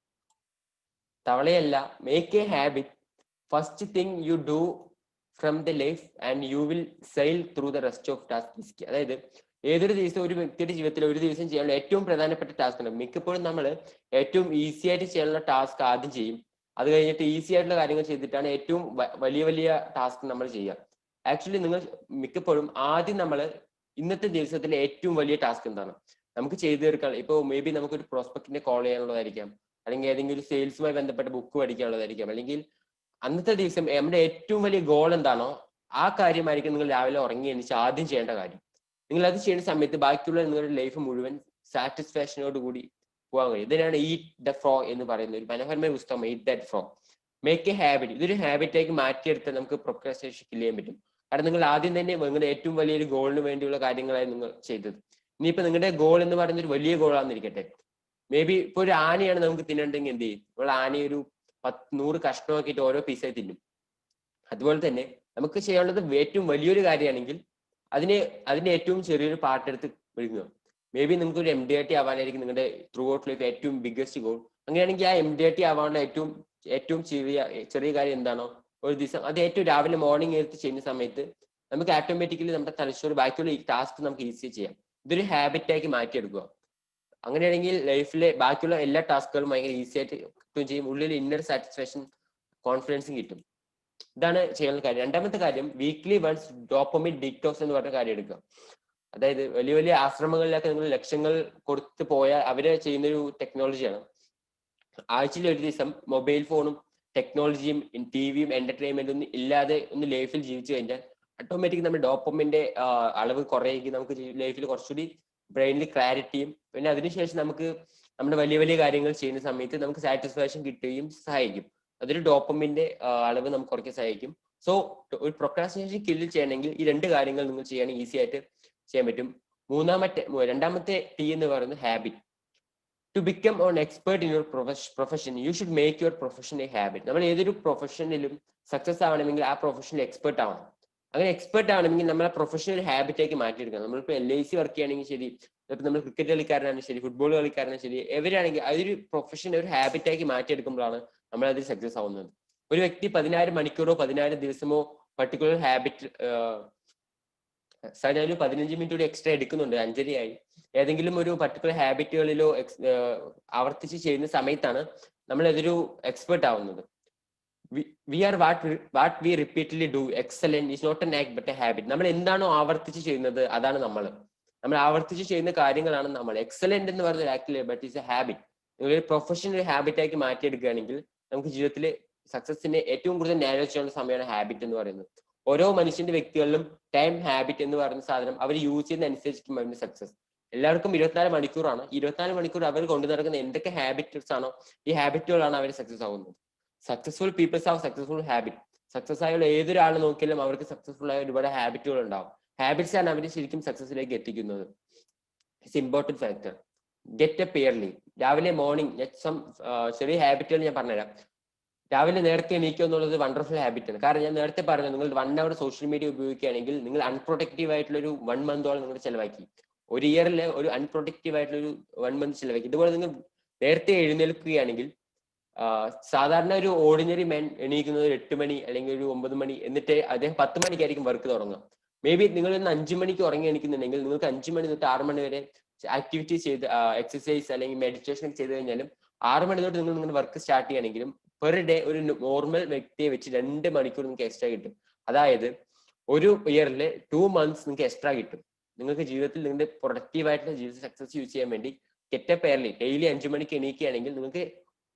തവളയല്ല. Make a habit, first thing you do from the life and you will sail through the rest of task. അതായത് ഏതൊരു ദിവസം ഒരു വ്യക്തിയുടെ ജീവിതത്തിൽ ഒരു ദിവസം ചെയ്യാനുള്ള ഏറ്റവും പ്രധാനപ്പെട്ട ടാസ്ക് ഉണ്ട്. മിക്കപ്പോഴും നമ്മൾ ഏറ്റവും ഈസി ആയിട്ട് ചെയ്യാനുള്ള ടാസ്ക് ആദ്യം ചെയ്യും. അത് കഴിഞ്ഞിട്ട് ഈസി ആയിട്ടുള്ള കാര്യങ്ങൾ ചെയ്തിട്ടാണ് ഏറ്റവും വലിയ ടാസ്ക് നമ്മൾ ചെയ്യുക. ആക്ച്വലി നിങ്ങൾ മിക്കപ്പോഴും ആദ്യം നമ്മൾ ഇന്നത്തെ ദിവസത്തിലെ ഏറ്റവും വലിയ ടാസ്ക് എന്താണ് നമുക്ക് ചെയ്തു തീർക്കാൻ. ഇപ്പോൾ മേ ബി നമുക്കൊരു പ്രോസ്പെക്റ്റിനെ കോൾ ചെയ്യാനുള്ളതായിരിക്കാം, അല്ലെങ്കിൽ ഏതെങ്കിലും ഒരു സെയിൽസുമായി ബന്ധപ്പെട്ട ബുക്ക് പഠിക്കാനുള്ളതായിരിക്കാം, അല്ലെങ്കിൽ അന്നത്തെ ദിവസം നമ്മുടെ ഏറ്റവും വലിയ ഗോൾ എന്താണോ ആ കാര്യമായിരിക്കും നിങ്ങൾ രാവിലെ ഉറങ്ങി എണീച്ച് ആദ്യം ചെയ്യേണ്ട കാര്യം. നിങ്ങൾ അത് ചെയ്യുന്ന സമയത്ത് ബാക്കിയുള്ള നിങ്ങളുടെ ലൈഫ് മുഴുവൻ സാറ്റിസ്ഫാക്ഷനോട് കൂടി പോകാൻ കഴിയും. ഇതിനാണ് ഈറ്റ് ദ ഫ്രോഗ് എന്ന് പറയുന്ന ഒരു മനോഹരമായ പുസ്തകം, eat that frog. Make a habit. ഇതൊരു ഹാബിറ്റാക്കി മാറ്റിയെടുത്താൽ നമുക്ക് പ്രൊക്രാസ്റ്റിനേഷൻ കില്ല് ചെയ്യാൻ പറ്റും. കാരണം നിങ്ങൾ ആദ്യം തന്നെ നിങ്ങളുടെ ഏറ്റവും വലിയൊരു ഗോളിന് വേണ്ടിയുള്ള കാര്യങ്ങളായി നിങ്ങൾ ചെയ്തത്. ഇനിയിപ്പോ നിങ്ങളുടെ ഗോൾ എന്ന് പറയുന്ന ഒരു വലിയ ഗോളാന്നിരിക്കട്ടെ. മേ ബി ഇപ്പൊ ഒരു ആനയാണ് നമുക്ക് തിന്നണ്ടെങ്കിൽ എന്ത് ചെയ്യും? നമ്മൾ ആനയെ ഒരു 100 കഷ്ണമാക്കിയിട്ട് ഓരോ പീസായി തിന്നും. അതുപോലെ തന്നെ നമുക്ക് ചെയ്യാനുള്ളത് ഏറ്റവും വലിയൊരു കാര്യമാണെങ്കിൽ അതിന്റെ ഏറ്റവും ചെറിയൊരു പാർട്ട് എടുത്ത് വിഴുങ്ങുക. മേ ബി നിങ്ങൾക്ക് ഒരു MDRT ആവാനായിരിക്കും നിങ്ങളുടെ ത്രൂ ഔട്ട് ലൈഫ് ഏറ്റവും ബിഗ്ഗസ്റ്റ് ഗോൾ. അങ്ങനെയാണെങ്കിൽ ആ MDRT ആവാനുള്ള ഏറ്റവും ചെറിയ കാര്യം എന്താണോ ഒരു ദിവസം അത് ഏറ്റവും രാവിലെ മോർണിംഗ് എടുത്ത് ചെയ്യുന്ന സമയത്ത് നമുക്ക് ഓട്ടോമാറ്റിക്കലി നമ്മുടെ തലച്ചോറ് ബാക്കിയുള്ള ഈ ടാസ്ക് നമുക്ക് ഈസി ചെയ്യാം. ഇതൊരു ഹാബിറ്റാക്കി മാറ്റിയെടുക്കുക. അങ്ങനെയാണെങ്കിൽ ലൈഫിലെ ബാക്കിയുള്ള എല്ലാ ടാസ്കുകളും ഭയങ്കര ഈസി ആയിട്ട് കിട്ടുകയും ചെയ്യും. ഉള്ളിൽ ഇന്നർ സാറ്റിസ്ഫാക്ഷൻ, കോൺഫിഡൻസും കിട്ടും. ഇതാണ് ചെയ്യാനുള്ള കാര്യം. രണ്ടാമത്തെ കാര്യം, വീക്ക്ലി വൺസ് ഡോപ്പമിൻ ഡിറ്റോക്സ് എന്ന് പറഞ്ഞ കാര്യം എടുക്കുക. അതായത് വലിയ ആശ്രമങ്ങളിലൊക്കെ നിങ്ങൾ ലക്ഷങ്ങൾ കൊടുത്ത് പോയാൽ അവര് ചെയ്യുന്നൊരു ടെക്നോളജിയാണ്. ആഴ്ചയിൽ ഒരു ദിവസം മൊബൈൽ ഫോണും ടെക്നോളജിയും TVയും എന്റർടൈൻമെന്റും ഒന്നും ഇല്ലാതെ ഒന്ന് ലൈഫിൽ ജീവിച്ചു കഴിഞ്ഞാൽ ഓട്ടോമാറ്റിക് നമ്മുടെ ഡോപ്പമിന്റെ അളവ് കുറയുകയും നമുക്ക് ലൈഫിൽ കുറച്ചുകൂടി ബ്രെയിനിൽ ക്ലാരിറ്റിയും പിന്നെ അതിനുശേഷം നമുക്ക് നമ്മുടെ വലിയ കാര്യങ്ങൾ ചെയ്യുന്ന സമയത്ത് നമുക്ക് സാറ്റിസ്ഫാക്ഷൻ കിട്ടുകയും സഹായിക്കും. അതൊരു ഡോപ്പമിന്റെ അളവ് നമുക്ക് കുറയ്ക്കാൻ സഹായിക്കും. സോ ഒരു പ്രൊക്രാസ്റ്റിനേഷൻ കില്ല് ചെയ്യണമെങ്കിൽ ഈ 2 കാര്യങ്ങൾ നിങ്ങൾ ചെയ്യുകയാണെങ്കിൽ ഈസി ആയിട്ട് ചെയ്യാൻ പറ്റും. രണ്ടാമത്തെ T എന്ന് പറയുന്നത് habit. To become an expert in your profession you should make your profession a habit. നമ്മൾ ഏതൊരു പ്രൊഫഷനിലും സക്സസ് ആവണമെങ്കിൽ ആ പ്രൊഫഷനിൽ എക്സ്പേർട്ട് ആവണം. അങ്ങനെ എക്സ്പേർട്ട് ആവണമെങ്കിൽ നമ്മളെ പ്രൊഫഷണൽ ഹാബിറ്റേക്ക് മാറ്റിയെടുക്കണം. നമ്മളിപ്പോൾ LIC വർക്ക് ചെയ്യുകയാണെങ്കിൽ ശരി, ഇപ്പം നമ്മൾ ക്രിക്കറ്റ് കളിക്കാരനാണെങ്കിൽ ശരി, ഫുട്ബോൾ കളിക്കാരനാണെങ്കിൽ ശരി, എവരാണെങ്കിൽ അതൊരു പ്രൊഫഷൻ ഒരു ഹാബിറ്റാക്കി മാറ്റിയെടുക്കുമ്പോഴാണ് നമ്മൾ അതിൽ സക്സസ് ആവുന്നത്. ഒരു വ്യക്തി 16 മണിക്കൂറോ 16 ദിവസമോ പർട്ടിക്കുലർ ഹാബിറ്റ് സാർ, ഞാനൊരു 15 മിനിറ്റ് കൂടി എക്സ്ട്രാ എടുക്കുന്നുണ്ട്, 5:30 ഏതെങ്കിലും ഒരു പർട്ടിക്കുലർ ഹാബിറ്റുകളിലോ ആവർത്തിച്ച് ചെയ്യുന്ന സമയത്താണ് നമ്മൾ അതൊരു എക്സ്പേർട്ട് ആവുന്നത്. We are what we repeatedly do. Excellent is not an act but a habit. നമ്മൾ എന്താണോ ആവർത്തിച്ച് ചെയ്യുന്നത് അതാണ് നമ്മൾ ആവർത്തിച്ച് ചെയ്യുന്ന കാര്യങ്ങളാണ് നമ്മൾ. എക്സലന്റ് എന്ന് പറയുന്ന ഒരു act but is A habit. നിങ്ങളൊരു പ്രൊഫഷണൽ ഹാബിറ്റാക്കി മാറ്റിയെടുക്കുകയാണെങ്കിൽ നമുക്ക് ജീവിതത്തിൽ സക്സസിനെ ഏറ്റവും കൂടുതൽ നാരോ ചെയ്യാനുള്ള സമയമാണ് ഹാബിറ്റ് എന്ന് പറയുന്നത്. ഓരോ മനുഷ്യന്റെ വ്യക്തികളിലും ടൈം ഹാബിറ്റ് എന്ന് പറയുന്ന സാധനം അവർ യൂസ് ചെയ്യുന്ന അനുസരിച്ചിരിക്കും അവരുടെ സക്സസ്. എല്ലാവർക്കും 24 മണിക്കൂറാണ്. 24 മണിക്കൂർ അവർ കൊണ്ടു നടക്കുന്ന എന്തൊക്കെ ഹാബിറ്റ്സ് ആണോ ഈ ഹാബിറ്റുകളാണ് അവർ സക്സസ് ആവുന്നത്. Successful peoples have successful habit. Success ആയുള്ള ഏതൊരാൾ നോക്കിയാലും അവർക്ക് സക്സസ്ഫുൾ ആയ ഒരുപാട് ഹാബിറ്റുകൾ ഉണ്ടാവും. ഹാബിറ്റ്സ് ആണ് അവരെ ശരിക്കും സക്സസിലേക്ക് എത്തിക്കുന്നത്. It's important factor. Get up yearly. രാവിലെ മോർണിംഗ് ചെറിയ ഹാബിറ്റുകൾ ഞാൻ പറഞ്ഞുതരാം. രാവിലെ നേരത്തെ എണീക്കുക എന്നുള്ളത് വണ്ടർഫുൾ ഹാബിറ്റ് ആണ്. കാരണം ഞാൻ നേരത്തെ പറഞ്ഞു, നിങ്ങൾ 1 hour സോഷ്യൽ മീഡിയ ഉപയോഗിക്കുകയാണെങ്കിൽ നിങ്ങൾ അൺപ്രൊട്ടക്റ്റീവ് ആയിട്ടുള്ള ഒരു 1 month നിങ്ങൾ ചെലവാക്കി. ഒരു ഇയറിൽ ഒരു അൺപ്രൊട്ടക്റ്റീവ് ആയിട്ടുള്ള ഒരു 1 month ചെലവാക്കി. ഇതുപോലെ നിങ്ങൾ നേരത്തെ എഴുന്നേൽക്കുകയാണെങ്കിൽ, സാധാരണ ഒരു ഓർഡിനറി മാൻ എണീക്കുന്നത് ഒരു 8 മണി അല്ലെങ്കിൽ ഒരു 9 മണി, എന്നിട്ട് അദ്ദേഹം 10 മണിക്കായിരിക്കും വർക്ക് തുടങ്ങുക. മേ ബി നിങ്ങൾ ഇന്ന് 5 മണിക്ക് ഉറങ്ങി എണീക്കുന്നുണ്ടെങ്കിൽ നിങ്ങൾക്ക് 5 മണി തൊട്ട് 6 മണി വരെ ആക്ടിവിറ്റീസ് ചെയ്ത് എക്സസൈസ് അല്ലെങ്കിൽ മെഡിറ്റേഷൻ ചെയ്ത് കഴിഞ്ഞാലും 6 മണി തൊട്ട് നിങ്ങൾ നിങ്ങളുടെ വർക്ക് സ്റ്റാർട്ട് ചെയ്യുകയാണെങ്കിലും പെർ ഡേ ഒരു നോർമൽ വ്യക്തിയെ വെച്ച് 2 മണിക്കൂർ നിങ്ങൾക്ക് എക്സ്ട്രാ കിട്ടും. അതായത് ഒരു ഇയറിൽ 2 months നിങ്ങൾക്ക് എക്സ്ട്രാ കിട്ടും. നിങ്ങൾക്ക് ജീവിതത്തിൽ നിങ്ങളുടെ പ്രൊഡക്റ്റീവ് ആയിട്ടുള്ള ജീവിത സക്സസ് യൂസ് ചെയ്യാൻ വേണ്ടി ഗെറ്റ് അപ്പ് എയർലി, ഡെയിലി 5 മണിക്ക് എണീക്കുകയാണെങ്കിൽ നിങ്ങൾക്ക്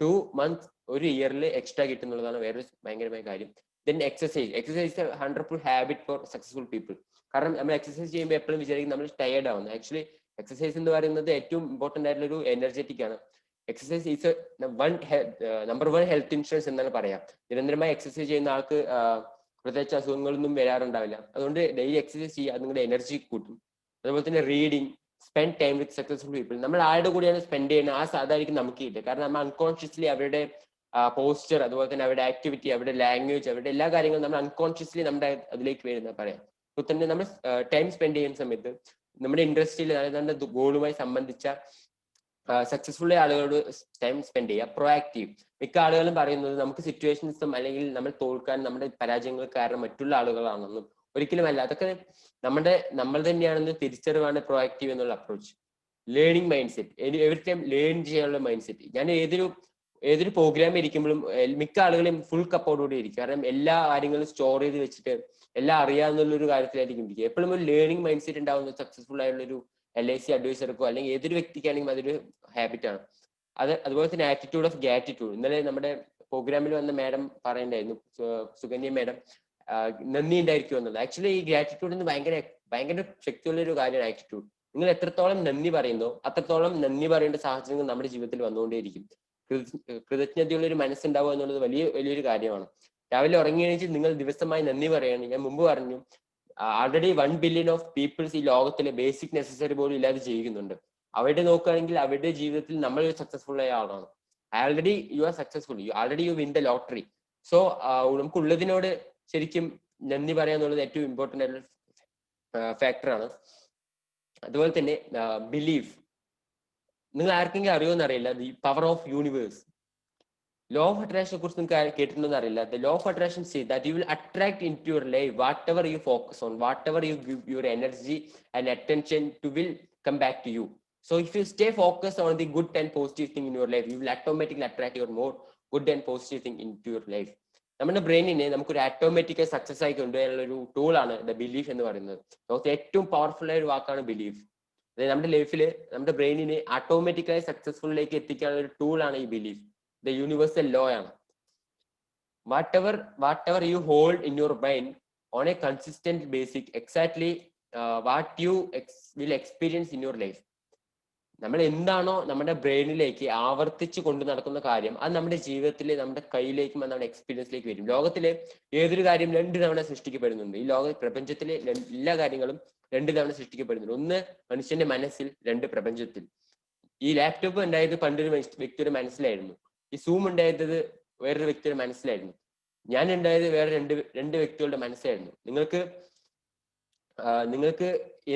2 months ഒരു ഇയറിൽ എക്സ്ട്രാ കിട്ടുന്നുള്ളതാണ് വേറൊരു ഭയങ്കരമായ കാര്യം. Then exercise 100% habit for successful people. കാരണം നമ്മൾ എക്സസൈസ് ചെയ്യുമ്പോൾ എപ്പോഴും വിചാരിക്കും നമ്മൾ ടയേർഡ് ആവുന്നത്. ആക്ച്വലി എക്സസൈസ് എന്ന് പറയുന്നത് ഏറ്റവും ഇമ്പോർട്ടന്റ് ആയിട്ടുള്ള ഒരു എനർജറ്റിക് ആണ്. Exercise is number 1 health insurance എന്നാണ് പറയാം. നിരന്തരമായി എക്സസൈസ് ചെയ്യുന്ന ആൾക്ക് പ്രത്യേകിച്ച് അസുഖങ്ങളൊന്നും വരാറുണ്ടാവില്ല. അതുകൊണ്ട് ഡെയിലി എക്സസൈസ് ചെയ്യുക, അത് നിങ്ങളുടെ എനർജി കൂട്ടും. അതുപോലെ തന്നെ reading, spend time with successful people. നമ്മൾ ആരുടെ കൂടെയാണ് സ്പെൻഡ് ചെയ്യുന്നത് അതായിരിക്കും നമുക്ക് കിട്ടുക. കാരണം നമ്മൾ അൺകോൺഷ്യസ്ലി അവരുടെ പോസ്ചർ, അതുപോലെ തന്നെ അവരുടെ ആക്ടിവിറ്റി, അവരുടെ ലാംഗ്വേജ്, അവരുടെ എല്ലാ കാര്യങ്ങളും നമ്മൾ അൺകോൺഷ്യസ്ലി നമ്മുടെ അതിലേക്ക് വരുന്ന പറയാം. അപ്പോൾ തന്നെ നമ്മൾ ടൈം സ്പെൻഡ് ചെയ്യുന്ന സമയത്ത് നമ്മുടെ ഇൻഡസ്ട്രിയിൽ നമ്മുടെ ഗോളുമായി സംബന്ധിച്ച സക്സസ്ഫുൾ ആളുകളോട് ടൈം സ്പെൻഡ് ചെയ്യുക. പ്രൊആക്റ്റീവ്. മിക്ക ആളുകളും പറയുന്നത് നമുക്ക് സിറ്റുവേഷൻസും അല്ലെങ്കിൽ നമ്മൾ തോൽക്കാൻ നമ്മുടെ പരാജയങ്ങൾ കാരണം മറ്റുള്ള ആളുകളാണെന്നും ഒരിക്കലുമല്ല. അതൊക്കെ നമ്മൾ തന്നെയാണെന്ന് തിരിച്ചറിവാണ് പ്രൊആക്റ്റീവ് എന്നുള്ള approach. Learning mind set, every time learn ചെയ്യാനുള്ള മൈൻഡ് സെറ്റ്. ഞാൻ ഏതൊരു പ്രോഗ്രാം ഇരിക്കുമ്പോഴും മിക്ക ആളുകളെയും ഫുൾ കപ്പോടുകൂടി ഇരിക്കും. കാരണം എല്ലാ കാര്യങ്ങളും സ്റ്റോർ ചെയ്ത് വെച്ചിട്ട് എല്ലാം അറിയാവുന്നുള്ളൊരു കാര്യത്തിലായിരിക്കും ഇരിക്കുക. എപ്പോഴും ഒരു ലേണിംഗ് മൈൻഡ് സെറ്റ് ഉണ്ടാവുന്ന സക്സസ്ഫുൾ ആയിട്ടുള്ള ഒരു LIC അഡ്വൈസർക്കോ അല്ലെങ്കിൽ ഏതൊരു വ്യക്തിക്കാണെങ്കിലും അതൊരു ഹാബിറ്റാണ്. അതുപോലെ തന്നെ ആറ്റിറ്റ്യൂഡ് ഓഫ് ഗ്രാറ്റിറ്റ്യൂഡ്. ഇന്നലെ നമ്മുടെ പ്രോഗ്രാമിൽ വന്ന മാഡം പറയണ്ടായിരുന്നു, സുകന്യ മാഡം, നന്ദി ഉണ്ടായിരിക്കും എന്നുള്ളത്. ആക്ച്വലി ഈ ഗ്രാറ്റിറ്റ്യൂഡ് എന്ന് ഭയങ്കര ശക്തിയുള്ള ഒരു കാര്യമാണ് ആറ്റിറ്റ്യൂഡ്. നിങ്ങൾ എത്രത്തോളം നന്ദി പറയുന്നോ അത്രത്തോളം നന്ദി പറയേണ്ട സാഹചര്യങ്ങൾ നമ്മുടെ ജീവിതത്തിൽ വന്നുകൊണ്ടേയിരിക്കും. കൃതജ്ഞതയുള്ള ഒരു മനസ്സുണ്ടാവുക എന്നുള്ളത് വലിയൊരു കാര്യമാണ്. രാവിലെ ഉറങ്ങി എണീച്ച് നിങ്ങൾ ദിവസമായി നന്ദി പറയുകയാണ്. ഞാൻ മുമ്പ് പറഞ്ഞു, ആൾറെഡി 1 billion ഓഫ് പീപ്പിൾസ് ഈ ലോകത്തിലെ ബേസിക് നെസസറി പോലും ഇല്ലാതെ ജീവിക്കുന്നുണ്ട്. അവരുടെ നോക്കുകയാണെങ്കിൽ അവരുടെ ജീവിതത്തിൽ നമ്മൾ സക്സസ്ഫുൾ ആയ ആളാണ്. Already you are successful, already you win the lottery. So നമുക്കുള്ളതിനോട് ശരിക്കും നന്ദി പറയാന്നുള്ളത് ഏറ്റവും ഇമ്പോർട്ടൻ്റ് ആയിട്ടുള്ള ഫാക്ടറാണ്. അതുപോലെ തന്നെ ബിലീഫ്. നിങ്ങൾ ആർക്കെങ്കിലും അറിയുമെന്ന് അറിയില്ല, the power of universe. Law of അട്രാക്ഷനെ കുറിച്ച് നിങ്ങൾക്ക് കേട്ടിട്ടുണ്ടെന്ന് അറിയില്ല. The law of attraction say that you will attract into your life whatever you focus on, whatever you give your energy and attention to will come back to you. So if you stay focused on the good and positive thing in your life, you will automatically attract your more good and positive thing into your life. നമ്മുടെ ബ്രെയിനിനെ നമുക്കൊരു ഓട്ടോമാറ്റിക്കായി success ആയി കൊണ്ടുവരാനുള്ള ഒരു ടൂളാണ് the belief എന്ന് പറയുന്നത്. ലോകത്തെ ഏറ്റവും പവർഫുൾ ആയ ഒരു വാക്കാണ് ബിലീഫ്. അതായത് നമ്മുടെ ലൈഫിൽ നമ്മുടെ ബ്രെയിനിനെ ഓട്ടോമാറ്റിക്കായി സക്സസ്ഫുള്ളിലേക്ക് എത്തിക്കാനുള്ള ഒരു ടൂളാണ് ഈ ബിലീഫ്. ദ യൂണിവേഴ്സൽ ലോ ആണ്. What ever you hold in your mind on A consistent basic exactly what you will experience in your life. നമ്മൾ എന്താണോ നമ്മുടെ ബ്രെയിനിലേക്ക് ആവർത്തിച്ച് കൊണ്ടു നടക്കുന്ന കാര്യം അത് നമ്മുടെ ജീവിതത്തിൽ നമ്മുടെ കയ്യിലേക്കും നമ്മുടെ എക്സ്പീരിയൻസിലേക്ക് വരും. ലോകത്തിലെ ഏതൊരു കാര്യം 2 തവണ സൃഷ്ടിക്കപ്പെടുന്നുണ്ട്. ഈ പ്രപഞ്ചത്തിലെ എല്ലാ കാര്യങ്ങളും 2 തവണ സൃഷ്ടിക്കപ്പെടുന്നുണ്ട്. 1 മനുഷ്യന്റെ മനസ്സിൽ, 2 പ്രപഞ്ചത്തിൽ. ഈ ലാപ്ടോപ്പ് ഉണ്ടായത് പണ്ടൊരു വ്യക്തിയുടെ മനസ്സിലായിരുന്നു. ഈ സൂം ഉണ്ടായത് വേറൊരു വ്യക്തിയുടെ മനസ്സിലായിരുന്നു. ഞാൻ ഉണ്ടായത് വേറെ രണ്ട് വ്യക്തികളുടെ മനസ്സിലായിരുന്നു. നിങ്ങൾക്ക്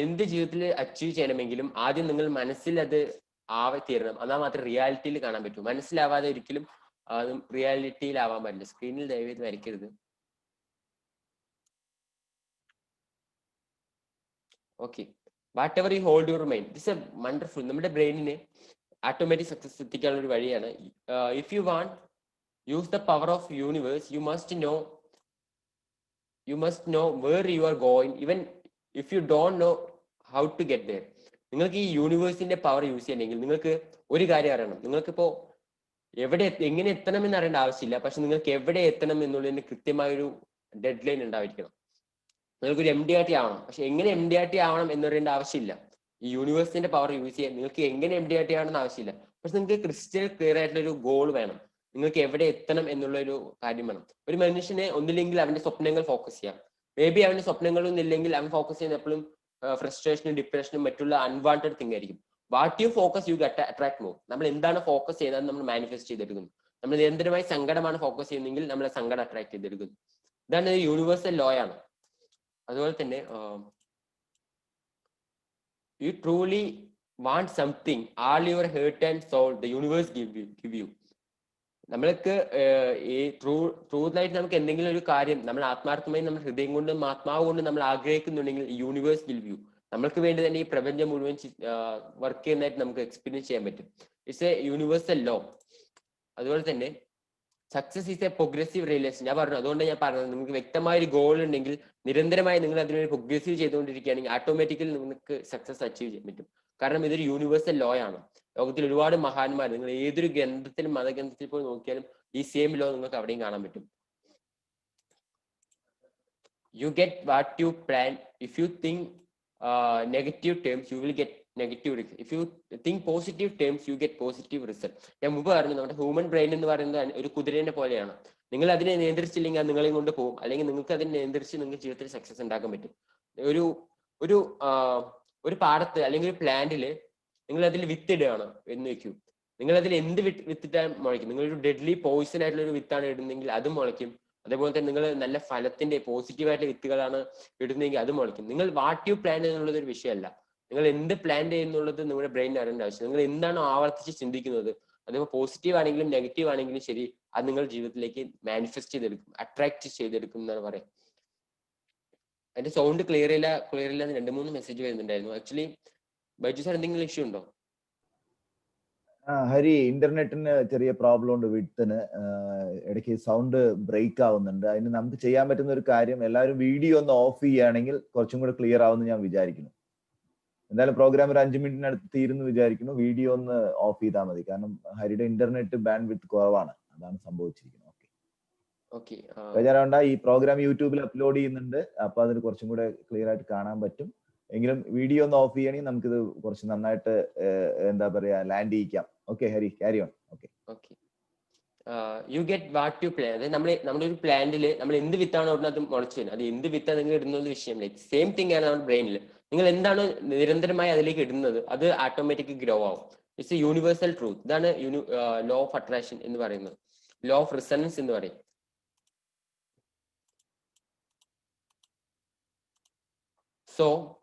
എന്ത് ജീവിതത്തിൽ അച്ചീവ് ചെയ്യണമെങ്കിലും ആദ്യം നിങ്ങൾ മനസ്സിൽ അത് തീരണം. എന്നാൽ മാത്രമേ റിയാലിറ്റിയിൽ കാണാൻ പറ്റൂ. മനസ്സിലാവാതെ ഒരിക്കലും റിയാലിറ്റിയിൽ ആവാൻ പറ്റില്ല. സ്ക്രീനിൽ ദയവേത് വരയ്ക്കരുത്. Okay, whatever you hold your mind, this a wonderful. നമ്മുടെ ബ്രെയിനിന് ഓട്ടോമാറ്റിക് സക്സസ് എത്തിക്കാനുള്ള ഒരു വഴിയാണ്. If you want use the power of universe, you must know where you are going, even if you don't know how to get there. നിങ്ങൾക്ക് ഈ യൂണിവേഴ്സിന്റെ power use ചെയ്യണമെങ്കിൽ നിങ്ങൾക്ക് ഒരു കാര്യം അറിയണം. നിങ്ങൾക്കിപ്പോ എങ്ങനെ എത്തണമെന്ന് അറിയേണ്ട ആവശ്യമില്ല, പക്ഷെ നിങ്ങൾക്ക് എവിടെ എത്തണം എന്നുള്ളതിന് കൃത്യമായൊരു ഡെഡ് ലൈൻ ഉണ്ടായിരിക്കണം. നിങ്ങൾക്കൊരു MDRT ആവണം, പക്ഷെ എങ്ങനെ MDRT ആവണം എന്ന് പറയേണ്ട ആവശ്യമില്ല. ഈ യൂണിവേഴ്സിന്റെ പവർ യൂസ് ചെയ്യാൻ നിങ്ങൾക്ക് എങ്ങനെ MDRT ആവണമെന്ന് ആവശ്യമില്ല, പക്ഷെ നിങ്ങൾക്ക് ക്രിസ്റ്റൽ ക്ലിയർ ആയിട്ടുള്ള ഒരു ഗോൾ വേണം. നിങ്ങൾക്ക് എവിടെ എത്തണം എന്നുള്ള ഒരു കാര്യം വേണം. ഒരു മനുഷ്യനെ ഒന്നില്ലെങ്കിൽ അവന്റെ സ്വപ്നങ്ങൾ ഫോക്കസ് ചെയ്യാം. മേ ബി അവന്റെ സ്വപ്നങ്ങളൊന്നും ഇല്ലെങ്കിൽ അവൻ ഫോക്കസ് ചെയ്യുന്ന എപ്പോഴും ഫ്രസ്ട്രേഷനും ഡിപ്രഷനും മറ്റുള്ള അൺവാണ്ടഡ് തിങ് ആയിരിക്കും. What you focus you get attract more. നമ്മൾ എന്താണ് ഫോക്കസ് ചെയ്യുന്നത് നമ്മൾ മാനിഫെസ്റ്റ് ചെയ്തെടുക്കുന്നു. നമ്മൾ നിരന്തരമായി സങ്കടമാണ് ഫോക്കസ് ചെയ്യുന്നതെങ്കിൽ നമ്മളെ സങ്കടം അട്രാക്ട് ചെയ്തെടുക്കുന്നു. ഇതാണ് യൂണിവേഴ്സൽ ലോ ആണ്. അതുപോലെ തന്നെ you truly want something, all your heart and soul the universe give you. നമ്മൾക്ക് ഈ ട്രൂത്തായിട്ട് നമുക്ക് എന്തെങ്കിലും ഒരു കാര്യം നമ്മൾ ആത്മാർത്ഥമായി നമ്മൾ ഹൃദയം കൊണ്ടും ആത്മാവ് കൊണ്ടും നമ്മൾ ആഗ്രഹിക്കുന്നുണ്ടെങ്കിൽ യൂണിവേഴ്സ് ഗിവ് യു. നമ്മൾക്ക് വേണ്ടി തന്നെ ഈ പ്രപഞ്ചം മുഴുവൻ വർക്ക് ചെയ്യുന്നതായിട്ട് നമുക്ക് എക്സ്പീരിയൻസ് ചെയ്യാൻ പറ്റും. It's a universal law. അതുപോലെ തന്നെ success is a progressive realisation. ഞാൻ പറഞ്ഞു, അതുകൊണ്ട് ഞാൻ പറഞ്ഞത് നിങ്ങൾക്ക് വ്യക്തമായ ഒരു ഗോൾ ഉണ്ടെങ്കിൽ നിരന്തരമായി നിങ്ങൾ അതിനുവേണ്ടി പ്രോഗ്രസീവ് ചെയ്തുകൊണ്ടിരിക്കുകയാണെങ്കിൽ ഓട്ടോമാറ്റിക്കലി നിങ്ങൾക്ക് സക്സസ് അച്ചീവ് ചെയ്യാൻ പറ്റും. കാരണം ഇതൊരു യൂണിവേഴ്സൽ ലോ ആണ്. ലോകത്തിൽ ഒരുപാട് മഹാന്മാർ, നിങ്ങൾ ഏതൊരു ഗ്രന്ഥത്തിലും മതഗ്രന്ഥത്തിൽ പോയി നോക്കിയാലും ഈ സെയിം ലോ നിങ്ങൾക്ക് അവിടെയും കാണാൻ പറ്റും. U get what you plan. If you think negative terms you will get negative result. If you think positive terms you get positive result. ഞാൻ മുമ്പ് പറഞ്ഞു, നമ്മുടെ ഹ്യൂമൻ ബ്രെയിൻ എന്ന് പറയുന്നത് ഒരു കുതിരേനെ പോലെയാണ്. നിങ്ങൾ അതിനെ നിയന്ത്രിച്ചില്ലെങ്കിൽ അത് നിങ്ങളെയും കൊണ്ട് പോകും, അല്ലെങ്കിൽ നിങ്ങൾക്ക് അതിനെ നിയന്ത്രിച്ച് നിങ്ങൾക്ക് ജീവിതത്തിൽ സക്സസ് ഉണ്ടാക്കാൻ പറ്റും. ഒരു പാടത്ത് അല്ലെങ്കിൽ ഒരു പ്ലാന്റില് നിങ്ങൾ അതിൽ വിത്തിടുകയാണ് എന്ന് വെക്കൂ. നിങ്ങൾ അതിൽ എന്ത് വിത്തിട്ടാൽ മുളയ്ക്കും. നിങ്ങളൊരു ഡെഡ്ലി പോയിസൺ ആയിട്ടുള്ള ഒരു വിത്താണ് ഇടുന്നെങ്കിൽ അത് മുളയ്ക്കും. അതേപോലെ തന്നെ നിങ്ങൾ നല്ല ഫലത്തിന്റെ പോസിറ്റീവായിട്ടുള്ള വിത്തുകളാണ് ഇടുന്നെങ്കിൽ അത് മുളയ്ക്കും. നിങ്ങൾ വാട്ട് യു പ്ലാൻ എന്നുള്ളത് ഒരു വിഷയമല്ല. നിങ്ങൾ എന്ത് പ്ലാൻ ചെയ്യുന്നുള്ളത് നിങ്ങളുടെ ബ്രെയിൻ അറിയേണ്ട ആവശ്യം. നിങ്ങൾ എന്താണോ ആവർത്തിച്ച് ചിന്തിക്കുന്നത്, അതിപ്പോ പോസിറ്റീവ് ആണെങ്കിലും നെഗറ്റീവ് ആണെങ്കിലും ശരി, അത് നിങ്ങൾ ജീവിതത്തിലേക്ക് മാനിഫെസ്റ്റ് ചെയ്തെടുക്കും, അട്രാക്ട് ചെയ്തെടുക്കും എന്നാണ് പറയാം. എന്റെ സൗണ്ട് ക്ലിയർ ഇല്ല 2-3 മെസ്സേജ് വരുന്നുണ്ടായിരുന്നു. ആക്ച്വലി ബൈജു സാർ എന്തെങ്കിലും ഇഷ്യൂ ഉണ്ടോ? ഹരി, ഇന്റർനെറ്റിന് ചെറിയ പ്രോബ്ലം ഉണ്ട്. വിത്തിന് ഇടയ്ക്ക് സൗണ്ട് ബ്രേക്ക് ആവുന്നുണ്ട്. അതിന് നമുക്ക് ചെയ്യാൻ പറ്റുന്ന ഒരു കാര്യം, എല്ലാവരും വീഡിയോ ഒന്ന് ഓഫ് ചെയ്യുകയാണെങ്കിൽ കുറച്ചും കൂടെ ക്ലിയർ ആവുമെന്ന് ഞാൻ വിചാരിക്കുന്നു. എന്തായാലും പ്രോഗ്രാം ഒരു 5 മിനിറ്റിനടുത്ത് തീരുന്നു വിചാരിക്കുന്നു. വീഡിയോ ഒന്ന് ഓഫ് ചെയ്താൽ മതി. കാരണം ഹരിയുടെ ഇന്റർനെറ്റ് ബാൻഡ് വിത്ത് കുറവാണ്, അതാണ് സംഭവിച്ചിരിക്കുന്നത്. ഓക്കെ, ബേജാറാവണ്ട. ഈ പ്രോഗ്രാം യൂട്യൂബിൽ അപ്ലോഡ് ചെയ്യുന്നുണ്ട്, അപ്പൊ അതിന് കുറച്ചും കൂടെ ക്ലിയർ ആയിട്ട് കാണാൻ പറ്റും. എങ്കിലും വീഡിയോ ഒന്ന് ഓഫ് ചെയ്യണമെങ്കിൽ നമുക്കിത് കുറച്ച് നന്നായിട്ട് എന്താ പറയാ ലാൻഡ് ചെയ്യിക്കാം. Okay Hari, carry on. Okay, you get what you plan. അതായത് നമ്മുടെ ഒരു പ്ലാന്റിൽ നമ്മൾ എന്ത് വിത്താണ് ഇടുന്നത് അത് മുളച്ചു വരും. അത് എന്ത് വിത്താണ് നിങ്ങൾ ഇടുന്നത് വിഷയമില്ല. സെയിം തിങ് ആണ് നമ്മുടെ ബ്രെയിനിൽ. നിങ്ങൾ എന്താണ് നിരന്തരമായി അതിലേക്ക് ഇടുന്നത് അത് ഓട്ടോമാറ്റിക് ഗ്രോ ആവും. It's a universal truth. ഇതാണ് ലോ ഓഫ് അട്രാക്ഷൻ എന്ന് പറയുന്നത്. ലോ ഓഫ് റിസണൻസ് എന്ന് പറയും. So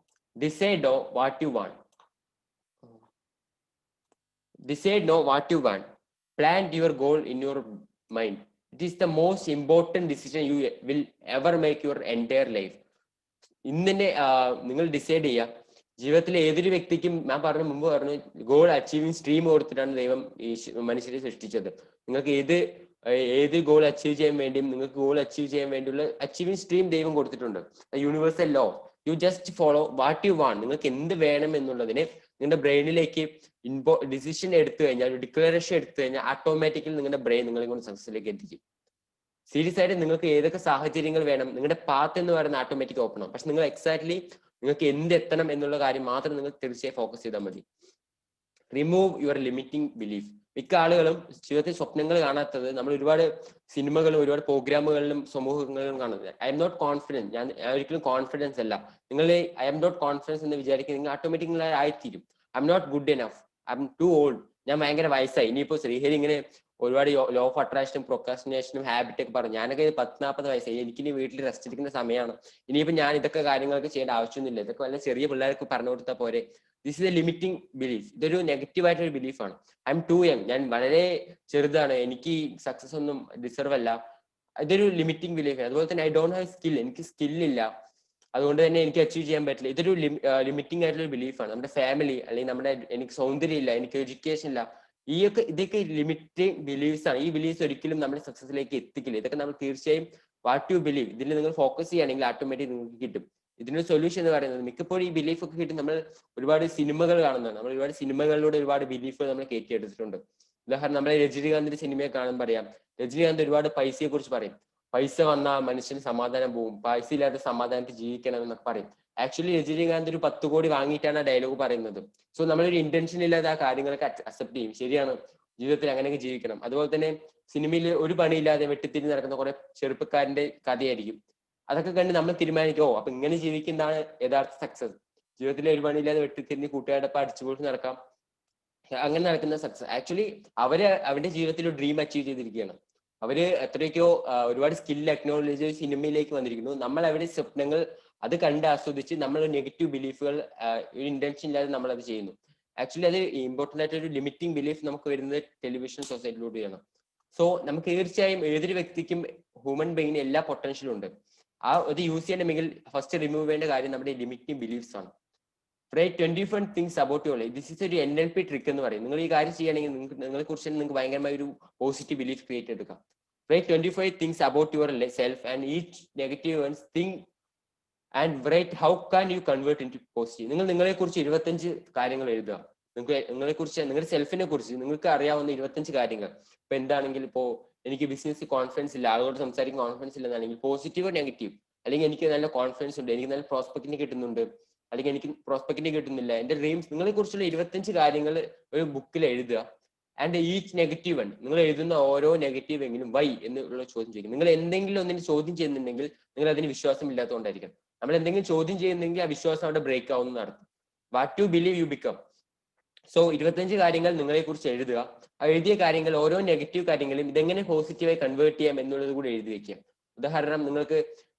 decide what you want. Decide what you want. Plant your goal in your mind. It is the most important decision you will ever make your entire life. ഇന്നെ നിങ്ങൾ decide ചെയ്യുക. ജീവിതത്തിലെ ഏതൊരു വ്യക്തിക്കും ഞാൻ മുമ്പ് പറഞ്ഞു, ഗോൾ അച്ചീവിങ് സ്ട്രീം കൊടുത്തിട്ടാണ് ദൈവം ഈ മനുഷ്യരെ സൃഷ്ടിച്ചത്. നിങ്ങൾക്ക് ഏത് ഗോൾ അച്ചീവ് ചെയ്യാൻ വേണ്ടിയും നിങ്ങൾക്ക് ഗോൾ അച്ചീവ് ചെയ്യാൻ വേണ്ടിയുള്ള അച്ചീവിങ് സ്ട്രീം ദൈവം കൊടുത്തിട്ടുണ്ട്. Universal law. U just follow what you want. നിങ്ങൾക്ക് എന്ത് വേണം എന്നുള്ളതിന് നിങ്ങളുടെ ബ്രെയിനിലേക്ക് ഡിസിഷൻ എടുത്തു കഴിഞ്ഞാൽ, ഒരു ഡിക്ലറേഷൻ എടുത്തു കഴിഞ്ഞാൽ ഓട്ടോമാറ്റിക്കലി നിങ്ങളുടെ ബ്രെയിൻ നിങ്ങളെ കൊണ്ട് സക്സസിലേക്ക് എത്തിക്കും. സീരിയസ് ആയിട്ട് നിങ്ങൾക്ക് ഏതൊക്കെ സാഹചര്യങ്ങൾ വേണം, നിങ്ങളുടെ പാത്ത് എന്ന് പറയുന്ന ഓട്ടോമാറ്റിക് ഓപ്പൺ ആവും. പക്ഷെ നിങ്ങൾ എക്സാക്ട്ലി നിങ്ങൾക്ക് എന്ത് എത്തണം എന്നുള്ള കാര്യം മാത്രം നിങ്ങൾ തീർച്ചയായും ഫോക്കസ് ചെയ്താൽ മതി. Remove your limiting belief. മിക്ക ആളുകളും ജീവിതത്തിൽ സ്വപ്നങ്ങൾ കാണാത്തത് നമ്മൾ ഒരുപാട് സിനിമകളും ഒരുപാട് പ്രോഗ്രാമുകളിലും സമൂഹങ്ങളിലും കാണുന്നത്. I'm not confidence. ഞാൻ ഒരിക്കലും കോൺഫിഡൻസ് അല്ല. നിങ്ങൾ ഐ എം നോട്ട് കോൺഫിഡൻസ് എന്ന് വിചാരിക്കുക, നിങ്ങൾ ഓട്ടോമാറ്റിക്കലി ആയിത്തീരും. I'm not good enough. I'm too old, ഞാൻ ഭയങ്കര വയസ്സായി. ഇനിയിപ്പോ ശ്രീഹരി ഇങ്ങനെ ഒരുപാട് ലോ ഓഫ് അട്രാക്ഷനും പ്രൊക്കാസ്റ്റിനേഷനും ഹാബിറ്റ് ഒക്കെ പറഞ്ഞു. ഞാനൊക്കെ 10-40 വയസ്സായി, എനിക്കിനി വീട്ടിൽ റെസ്റ്റ് എടുക്കുന്ന സമയമാണ്. ഇനിയിപ്പോ ഞാൻ ഇതൊക്കെ കാര്യങ്ങളൊക്കെ ചെയ്യേണ്ട ആവശ്യമൊന്നുമില്ല. ഇതൊക്കെ വല്ല ചെറിയ പിള്ളേർക്ക് പറഞ്ഞു കൊടുത്താൽ പോരെ. This is a limiting belief. ഇതൊരു നെഗറ്റീവ് ആയിട്ടൊരു ബിലീഫാണ്. ഐ എം ടു യങ്, ഞാൻ വളരെ ചെറുതാണ്, എനിക്ക് സക്സസ് ഒന്നും ഡിസർവ് അല്ല. ഇതൊരു ലിമിറ്റിംഗ് ബിലീഫ്. അതുപോലെ തന്നെ ഐ ഡോണ്ട് ഹാവ് സ്കിൽ, എനിക്ക് സ്കില്ലില്ല, അതുകൊണ്ട് തന്നെ എനിക്ക് അച്ചീവ് ചെയ്യാൻ പറ്റില്ല. ഇതൊരു ലിമിറ്റിംഗ് ആയിട്ടുള്ള ബിലീഫാണ്. നമ്മുടെ ഫാമിലി അല്ലെങ്കിൽ നമ്മുടെ എനിക്ക് സൗന്ദര്യം ഇല്ല, എനിക്ക് എഡ്യൂക്കേഷൻ ഇല്ല, ഇതൊക്കെ ലിമിറ്റിംഗ് ബിലീഫ്സ് ആണ്. ഈ ബിലീഫ്സ് ഒരിക്കലും നമ്മുടെ സക്സസിലേക്ക് എത്തിക്കില്ല. ഇതൊക്കെ നമ്മൾ തീർച്ചയായും വാട്ട് യു ബിലീവ്, ഇതിൽ നിങ്ങൾ ഫോക്കസ് ചെയ്യുകയാണെങ്കിൽ ഓട്ടോമാറ്റിക് നിങ്ങൾക്ക് കിട്ടും. ഇതിനൊരു സൊല്യൂഷൻ എന്ന് പറയുന്നത്, മിക്കപ്പോഴും ഈ ബിലീഫ് ഒക്കെ കിട്ടി നമ്മൾ ഒരുപാട് സിനിമകൾ കാണുന്നതാണ്. നമ്മൾ ഒരുപാട് സിനിമകളിലൂടെ ഒരുപാട് ബിലീഫുകൾ നമ്മൾ കയറ്റിയെടുത്തിട്ടുണ്ട്. ഉദാഹരണം നമ്മളെ രജനീകാന്തിന്റെ സിനിമയെ കാണുമ്പോൾ അറിയാം. രജനീകാന്ത് ഒരുപാട് പൈസയെ കുറിച്ച് പറയും. പൈസ വന്നാൽ മനുഷ്യന് സമാധാനം പോകും, പൈസ ഇല്ലാത്ത സമാധാനത്തിൽ ജീവിക്കണം എന്നൊക്കെ പറയും. ആക്ച്വലി രജനീകാന്ത് ഒരു 10 കോടി വാങ്ങിയിട്ടാണ് ആ ഡയലോഗ് പറയുന്നത്. സോ നമ്മളൊരു ഇന്റൻഷൻ ഇല്ലാതെ ആ കാര്യങ്ങളൊക്കെ അക്സെപ്റ്റ് ചെയ്യും. ശരിയാണ്, ജീവിതത്തിൽ അങ്ങനെയൊക്കെ ജീവിക്കണം. അതുപോലെ തന്നെ സിനിമയിൽ ഒരു പണിയില്ലാതെ വെട്ടിത്തിരിഞ്ഞ് നടക്കുന്ന കുറെ ചെറുപ്പക്കാരന്റെ കഥയായിരിക്കും. അതൊക്കെ കണ്ട് നമ്മൾ തീരുമാനിക്കും, ഓ അപ്പൊ ഇങ്ങനെ ജീവിക്കുന്നതാണ് യഥാർത്ഥ സക്സസ്. ജീവിതത്തിൽ ഒരു പണിയില്ലാതെ വെട്ടിത്തിരിഞ്ഞ് കൂട്ടുകാരോടൊപ്പം അടിച്ചുപൊളിച്ച് നടക്കാം, അങ്ങനെ നടക്കുന്ന സക്സസ്. ആക്ച്വലി അവരുടെ ജീവിതത്തിൽ ഒരു ഡ്രീം അച്ചീവ് ചെയ്തിരിക്കുകയാണ്. അവര് എത്രയൊക്കെയോ ഒരുപാട് സ്കിൽ അക്നോളജ് സിനിമയിലേക്ക് വന്നിരിക്കുന്നു. നമ്മൾ അവരുടെ സ്വപ്നങ്ങൾ അത് കണ്ട് ആസ്വദിച്ച് നമ്മൾ നെഗറ്റീവ് ബിലീഫുകൾ ഒരു ഇന്റൻഷൻ ഇല്ലാതെ നമ്മൾ അത് ചെയ്യുന്നു. ആക്ച്വലി അത് ഇമ്പോർട്ടന്റ് ആയിട്ട് ഒരു ലിമിറ്റിംഗ് ബിലീഫ് നമുക്ക് വരുന്നത് ടെലിവിഷൻ സൊസൈറ്റിയിലൂടെയാണ്. സോ നമുക്ക് തീർച്ചയായും ഏതൊരു വ്യക്തിക്കും ഹ്യൂമൻ ബെയിന് എല്ലാ പൊട്ടൻഷ്യലും ഉണ്ട്. അത് യൂസ് ചെയ്യണമെങ്കിൽ ഫസ്റ്റ് റിമൂവ് ചെയ്യേണ്ട കാര്യം നമ്മുടെ ലിമിറ്റിംഗ് ബിലീഫ്സ് ആണ്. Write 21 things about your life. This is ഒരു NLP ട്രിക്ക് എന്ന് പറയും. നിങ്ങൾ ഈ കാര്യം ചെയ്യുകയാണെങ്കിൽ നിങ്ങളെ കുറിച്ച് നിങ്ങൾക്ക് ഭയങ്കരമായ ഒരു പോസിറ്റീവ് ബിലീഫ് ക്രിയേറ്റ് എടുക്കാം. Write 25 things about yourself and each negative ones think and write how can you convert into positive. നിങ്ങളെ കുറിച്ച് 25 കാര്യങ്ങൾ എഴുതുക. നിങ്ങളെ കുറിച്ച്, നിങ്ങളുടെ സെൽഫിനെ കുറിച്ച് നിങ്ങൾക്ക് അറിയാവുന്ന 25 കാര്യങ്ങൾ. ഇപ്പൊ എന്താണെങ്കിൽ, ഇപ്പോ എനിക്ക് ബിസിനസ് കോൺഫിഡൻസ് ഇല്ല, ആളോട് സംസാരിക്കാൻ കോൺഫിഡൻസ് ഇല്ലെന്നാണെങ്കിൽ പോസിറ്റീവ് നെഗറ്റീവ്. അല്ലെങ്കിൽ എനിക്ക് നല്ല കോൺഫിഡൻസ് ഉണ്ട്, എനിക്ക് നല്ല പ്രോസ്പെക്റ്റിന് കിട്ടുന്നുണ്ട്, അല്ലെങ്കിൽ എനിക്ക് പ്രോസ്പെക്റ്റിന് കിട്ടുന്നില്ല, എന്റെ ഡ്രീംസ്. നിങ്ങളെ കുറിച്ചുള്ള 25 കാര്യങ്ങൾ ഒരു ബുക്കിൽ എഴുതുക. ആൻഡ് ഈച്ച് നെഗറ്റീവ് വൺ, നിങ്ങൾ എഴുതുന്ന ഓരോ നെഗറ്റീവ് എങ്കിലും വൈ എന്നുള്ള ചോദ്യം ചെയ്യും. നിങ്ങൾ എന്തെങ്കിലും ഒന്നിന് ചോദ്യം ചെയ്യുന്നുണ്ടെങ്കിൽ നിങ്ങൾ അതിന് വിശ്വാസം ഇല്ലാത്തതുകൊണ്ടായിരിക്കും. നമ്മൾ എന്തെങ്കിലും ചോദ്യം ചെയ്യുന്നെങ്കിൽ ആ വിശ്വാസം അവിടെ ബ്രേക്ക് ആവുന്ന നടത്തും. What you believe you become. So 25 കാര്യങ്ങൾ നിങ്ങളെ കുറിച്ച് എഴുതുക. ആ എഴുതിയ കാര്യങ്ങൾ, ഓരോ നെഗറ്റീവ് കാര്യങ്ങളും ഇതെങ്ങനെ പോസിറ്റീവായി കൺവേർട്ട് ചെയ്യാം എന്നുള്ളത് കൂടി എഴുതി വെക്കുക. ഉദാഹരണം, നിങ്ങൾക്ക്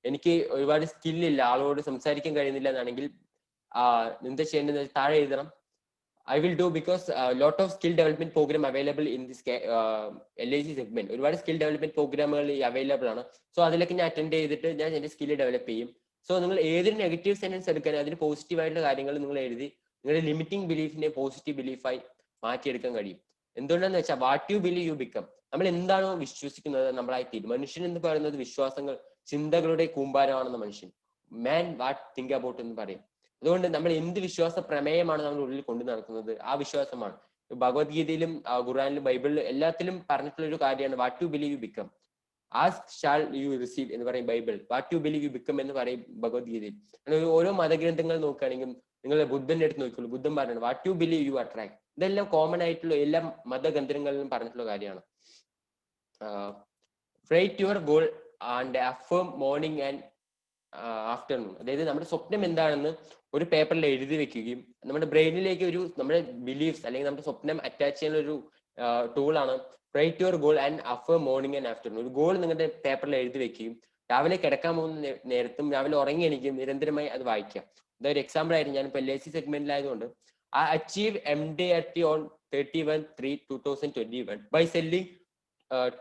എനിക്ക് ഒരുപാട് സ്കില്ലില്ല, ആളോട് സംസാരിക്കാൻ കഴിയുന്നില്ല എന്നാണെങ്കിൽ എന്താ ചെയ്യേണ്ടത്, താഴെ എഴുതണം, I will do because lot of skill development program available in this LIC segment. ഒരുപാട് സ്കിൽ ഡെവലപ്മെന്റ് പ്രോഗ്രാമുകൾ അവൈലബിൾ ആണ്. സോ അതിലൊക്കെ ഞാൻ അറ്റൻഡ് ചെയ്തിട്ട് ഞാൻ എന്റെ സ്കില്ല് ഡെവലപ്പ് ചെയ്യും. സോ നിങ്ങൾ ഏതൊരു നെഗറ്റീവ് സെന്റൻസ് എടുക്കാൻ അതിന് പോസിറ്റീവ് ആയിട്ടുള്ള കാര്യങ്ങൾ നിങ്ങൾ എഴുതി നിങ്ങളുടെ ലിമിറ്റിംഗ് ബിലീഫിനെ പോസിറ്റീവ് ബിലീഫായി മാറ്റിയെടുക്കാൻ കഴിയും. എന്തുകൊണ്ടാന്ന് വെച്ചാൽ what you believe you become. നമ്മൾ എന്താണോ വിശ്വസിക്കുന്നത് നമ്മളായി തീരും. മനുഷ്യൻ എന്ന് പറയുന്നത് വിശ്വാസങ്ങൾ, ചിന്തകളുടെ കൂമ്പാരമാണെന്ന് മനുഷ്യൻ. മാൻ വാട്ട് തിങ്ക് അബൌട്ട് എന്ന് പറയും. അതുകൊണ്ട് നമ്മൾ എന്ത് വിശ്വാസ പ്രമേയമാണ് നമ്മുടെ ഉള്ളിൽ കൊണ്ടു നടക്കുന്നത്, ആ വിശ്വാസമാണ്. ഭഗവത്ഗീതയിലും ഖുർആനിലും ബൈബിളിലും എല്ലാത്തിലും പറഞ്ഞിട്ടുള്ള ഒരു കാര്യമാണ് what you believe you become. Ask shall you receive എന്ന് പറയും Bible. What you believe you become എന്ന് പറയും ഭഗവത്ഗീതയിൽ. ഓരോ മതഗ്രന്ഥങ്ങൾ നോക്കുകയാണെങ്കിൽ നിങ്ങൾ ബുദ്ധന്റെ അടുത്ത് നോക്കിയുള്ളൂ, ബുദ്ധൻ പറഞ്ഞത് what you believe U attract. ഇതെല്ലാം കോമൺ ആയിട്ടുള്ള എല്ലാ മതഗ്രന്ഥങ്ങളിലും പറഞ്ഞിട്ടുള്ള കാര്യമാണ്. Right your goal and affirm morning and afternoon. അതായത് നമ്മുടെ സ്വപ്നം എന്താണെന്ന് ഒരു പേപ്പറിൽ എഴുതി വെക്കുകയും നമ്മുടെ ബ്രെയിനിലേക്ക് നമ്മുടെ ബിലീഫ്സ് അല്ലെങ്കിൽ നമ്മുടെ സ്വപ്നം അറ്റാച്ച് ചെയ്യുന്ന ഒരു ടൂളാണ് write your goal and affirm morning and afternoon. ഒരു ഗോൾ നിങ്ങളുടെ പേപ്പറിൽ എഴുതി വെക്കുകയും രാവിലെ കിടക്കാൻ പോകുന്ന നേരത്തും രാവിലെ ഉറങ്ങി എണീക്കും നിരന്തരമായി അത് വായിക്കാം. അതൊരു എക്സാമ്പിൾ ആയിരുന്നു. ഞാനിപ്പോൾ LIC സെഗ്മെന്റിലായതുകൊണ്ട് achieve MDRT on 31/3/2021 by selling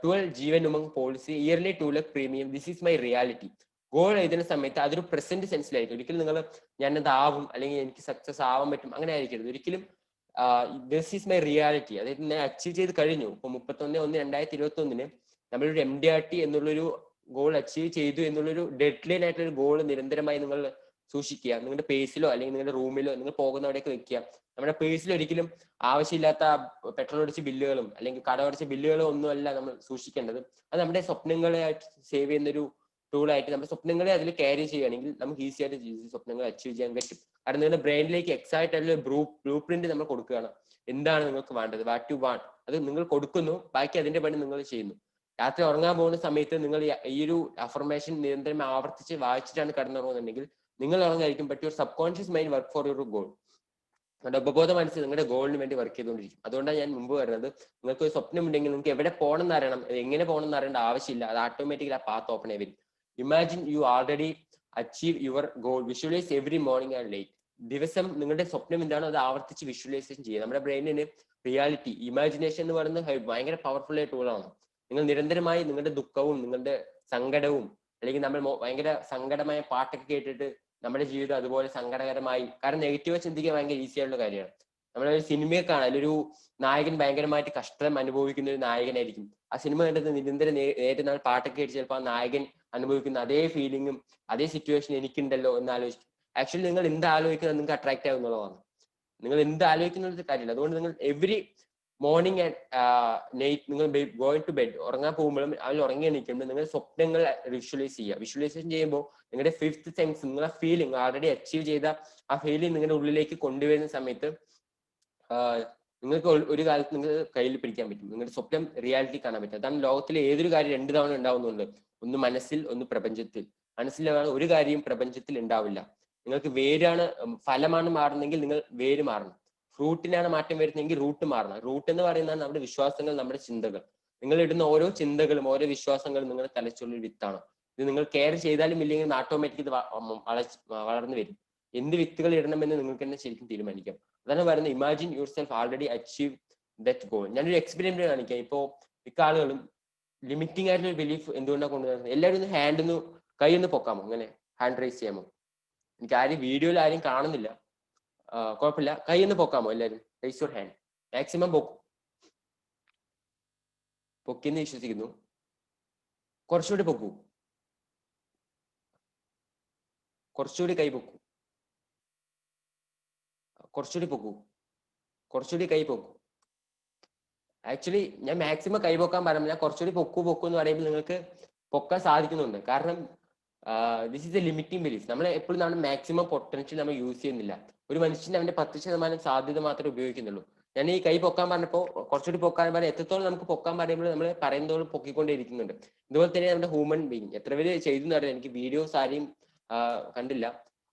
12 Jeevan Umang policy yearly 2 lakh premium. This is my reality. Goal എഴുതുന്ന സമയത്ത് അതൊരു പ്രസന്റ് സെൻസിലായിരിക്കും. ഒരിക്കലും നിങ്ങൾ ഞാനതാവും അല്ലെങ്കിൽ എനിക്ക് സക്സസ് ആവാൻ പറ്റും അങ്ങനെ ആയിരിക്കരുത്. ഒരിക്കലും ദിസ് ഈസ് മൈ റിയാലിറ്റി. അതായത് ഞാൻ അച്ചീവ് ചെയ്ത് കഴിഞ്ഞു. ഇപ്പൊ 31/1/2021 നമ്മളൊരു MDRT എന്നുള്ളൊരു ഗോൾ അച്ചീവ് ചെയ്തു എന്നുള്ളൊരു ഡെഡ് ലൈൻ ആയിട്ടൊരു ഗോൾ നിരന്തരമായി നിങ്ങൾ സൂക്ഷിക്കുക. നിങ്ങളുടെ പേസിലോ അല്ലെങ്കിൽ നിങ്ങളുടെ റൂമിലോ നിങ്ങൾ പോകുന്നവിടെയൊക്കെ വെക്കുക. നമ്മുടെ പേസിൽ ഒരിക്കലും ആവശ്യമില്ലാത്ത പെട്രോൾ അടിച്ച ബില്ലുകളും അല്ലെങ്കിൽ കടമടച്ച ബില്ലുകളും ഒന്നുമല്ല നമ്മൾ സൂക്ഷിക്കേണ്ടത്. അത് നമ്മുടെ സ്വപ്നങ്ങളെ സേവ് ചെയ്യുന്നൊരു ടൂളായിട്ട് നമ്മുടെ സ്വപ്നങ്ങളെ അതിൽ ക്യാരി ചെയ്യുകയാണെങ്കിൽ നമുക്ക് ഈസി ആയിട്ട് സ്വപ്നങ്ങൾ അച്ചീവ് ചെയ്യാൻ പറ്റും. കാരണം നിങ്ങളുടെ ബ്രെയിനിലേക്ക് എക്സാക്റ്റ് ആയിട്ടുള്ള ബ്ലൂ പ്രിന്റ് നമ്മൾ കൊടുക്കുകയാണ്. എന്താണ് നിങ്ങൾക്ക് വേണ്ടത്, വാട്ട് യു വാണ്ട്, അത് നിങ്ങൾ കൊടുക്കുന്നു, ബാക്കി അതിന്റെ പണി നിങ്ങൾ ചെയ്യുന്നു. രാത്രി ഉറങ്ങാൻ പോകുന്ന സമയത്ത് നിങ്ങൾ ഈ ഒരു അഫർമേഷൻ നിരന്തരം ആവർത്തിച്ച് വായിച്ചിട്ടാണ് കിടന്നുറങ്ങുന്നുണ്ടെങ്കിൽ നിങ്ങൾ ഉറങ്ങായിരിക്കും. But your subconscious mind work for your goal. നിങ്ങളുടെ ഉപബോധ മനസ്സ് നിങ്ങളുടെ ഗോളിന് വേണ്ടി വർക്ക് ചെയ്തുകൊണ്ടിരിക്കും. അതുകൊണ്ടാണ് ഞാൻ മുമ്പ് പറയുന്നത്, നിങ്ങൾക്ക് ഒരു സ്വപ്നം ഉണ്ടെങ്കിൽ നിങ്ങൾക്ക് എവിടെ പോകണം എന്ന് അറിയണം, എങ്ങനെ പോകണം എന്ന് അറിയേണ്ട ആവശ്യമില്ല. അത് ഓട്ടോമാറ്റിക്കലി ആ പാത്ത് ഓപ്പൺ ആയി വരും. Imagine U already achieve your goal. Visualise every morning and late. ദിവസം നിങ്ങളുടെ സ്വപ്നം എന്താണോ അത് ആവർത്തിച്ച് വിഷ്വലൈസേഷൻ ചെയ്യുക. നമ്മുടെ ബ്രെയിനിന് റിയാലിറ്റി, ഇമാജിനേഷൻ എന്ന് പറയുന്നത് ഭയങ്കര പവർഫുൾ ആയ ടൂളാണ്. നിങ്ങൾ നിരന്തരമായി നിങ്ങളുടെ ദുഃഖവും നിങ്ങളുടെ സങ്കടവും, അല്ലെങ്കിൽ നമ്മൾ ഭയങ്കര സങ്കടമായ പാട്ടൊക്കെ കേട്ടിട്ട് നമ്മുടെ ജീവിതം അതുപോലെ സങ്കടകരമായി, കാരണം നെഗറ്റീവ് ചിന്തിക്കാൻ ഭയങ്കര ഈസി ആയിട്ടുള്ള കാര്യമാണ്. നമ്മളൊരു സിനിമയെ കാണാൻ ഒരു നായകൻ ഭയങ്കരമായിട്ട് കഷ്ടം അനുഭവിക്കുന്ന ഒരു നായകനായിരിക്കും. ആ സിനിമ കണ്ടത് നിരന്തരം നേരിട്ട് നമ്മൾ പാട്ടൊക്കെ കേട്ട് ചിലപ്പോൾ ആ നായകൻ അനുഭവിക്കുന്ന അതേ ഫീലിങ്ങും അതേ സിറ്റുവേഷൻ എനിക്കുണ്ടല്ലോ എന്ന് ആലോചിക്കും. ആക്ച്വലി നിങ്ങൾ എന്ത് ആലോചിക്കുന്നത് നിങ്ങൾക്ക് അട്രാക്ട് ആവുന്നതാണ്. നിങ്ങൾ എന്ത് ആലോചിക്കുന്നത് കാര്യമില്ല. അതുകൊണ്ട് നിങ്ങൾ എവറി മോർണിംഗ് ആൻഡ് നൈറ്റ് നിങ്ങൾ ഗോയിങ് ടു ബെഡ്, ഉറങ്ങാൻ പോകുമ്പോഴും അതിൽ ഉറങ്ങി എണീക്കുമ്പോൾ നിങ്ങൾ സ്വപ്നങ്ങൾ വിഷ്വലൈസ് ചെയ്യുക. വിഷ്വലൈസേഷൻ ചെയ്യുമ്പോൾ നിങ്ങളുടെ ഫിഫ്ത്ത് സെൻസ്, നിങ്ങളുടെ ഫീലിംഗ് ഓൾറെഡി അച്ചീവ് ചെയ്ത ആ ഫീലിംഗ് നിങ്ങളുടെ ഉള്ളിലേക്ക് കൊണ്ടുവരുന്ന സമയത്ത് നിങ്ങൾക്ക് ഒരു കാലത്ത് നിങ്ങൾക്ക് കയ്യിൽ പിടിക്കാൻ പറ്റും. നിങ്ങളുടെ സ്വപ്നം റിയാലിറ്റി കാണാൻ പറ്റും. അതാണ് ലോകത്തിലെ ഏതൊരു കാര്യം 2 തവണ ഉണ്ടാവുന്നുണ്ട്. ഒന്ന് മനസ്സിൽ, ഒന്ന് പ്രപഞ്ചത്തിൽ. മനസ്സിലാണ് ഒരു കാര്യം പ്രപഞ്ചത്തിൽ ഉണ്ടാവില്ല. നിങ്ങൾക്ക് വേരാണ്, ഫലമാണ് മാറുന്നെങ്കിൽ നിങ്ങൾ വേര് മാറണം. ഫ്രൂട്ടിനാണ് മാറ്റം വരുന്നതെങ്കിൽ റൂട്ട് മാറണം. റൂട്ട് എന്ന് പറയുന്നത് നമ്മുടെ വിശ്വാസങ്ങൾ, നമ്മുടെ ചിന്തകൾ. നിങ്ങൾ ഇടുന്ന ഓരോ ചിന്തകളും ഓരോ വിശ്വാസങ്ങളും നിങ്ങളുടെ തലച്ചോറിൽ വിത്താണ്. ഇത് നിങ്ങൾ കെയർ ചെയ്താലും ഇല്ലെങ്കിൽ ഓട്ടോമാറ്റിക് ഇത് വളർന്നു വരും. എന്ത് വിത്തുകൾ ഇടണമെന്ന് നിങ്ങൾക്ക് തന്നെ ശരിക്കും തീരുമാനിക്കാം. അതാണ് പറയുന്നത്, imagine your self already achieve that goal. ഞാനൊരു എക്സ്പെരിമെന്റ് കാണിക്കാം. ഇപ്പോ മിക്ക ആളുകളും ലിമിറ്റിംഗ് ആയിട്ടുള്ള ബിലീഫ് എന്തുകൊണ്ടാണ് കൊണ്ടുവരുന്നത്? എല്ലാവരും ഒന്ന് ഹാൻഡ് ഒന്ന് കൈ ഒന്ന് പൊക്കാമോ? അങ്ങനെ ഹാൻഡ് റൈസ് ചെയ്യാമോ? എനിക്ക് ആരും വീഡിയോയിൽ ആരും കാണുന്നില്ല, കുഴപ്പമില്ല. കൈ ഒന്ന് പൊക്കാമോ എല്ലാവരും? Raise your hand. മാക്സിമം പൊക്കിന്ന് വിശ്വസിക്കുന്നു. കുറച്ചുകൂടി പൊക്കൂ, കുറച്ചുകൂടി കൈ പൊക്കൂ, കുറച്ചുകൂടി പൊക്കൂ, കുറച്ചുകൂടി കൈ പൊക്കൂ. ആക്ച്വലി ഞാൻ മാക്സിമം കൈ പൊക്കാൻ പറഞ്ഞില്ല, കുറച്ചുകൂടി പൊക്കൂ എന്ന് പറയുമ്പോൾ നിങ്ങൾക്ക് പൊക്കാൻ സാധിക്കുന്നുണ്ട്. കാരണം this is a limiting belief. നമ്മൾ എപ്പോഴും നമ്മുടെ മാക്സിമം പൊട്ടൻഷ്യൽ നമ്മൾ യൂസ് ചെയ്യുന്നില്ല. ഒരു മനുഷ്യന് അവന്റെ 10% സാധ്യത മാത്രമേ ഉപയോഗിക്കുന്നുള്ളൂ. ഞാൻ ഈ കൈ പൊക്കാൻ പറഞ്ഞപ്പോൾ കുറച്ചുകൂടി പൊക്കാൻ പറഞ്ഞാൽ എത്രത്തോളം നമുക്ക് പൊക്കാൻ പറയുമ്പോൾ നമ്മൾ പറയുന്നതോളം പൊക്കിക്കൊണ്ടേ ഇരിക്കുന്നുണ്ട്. ഇതുപോലെ തന്നെ നമ്മുടെ ഹ്യൂമൻ ബീങ് എത്ര പേര് ചെയ്തു എന്ന് അറിയാം. എനിക്ക് വീഡിയോസ് ആരെയും കണ്ടില്ല.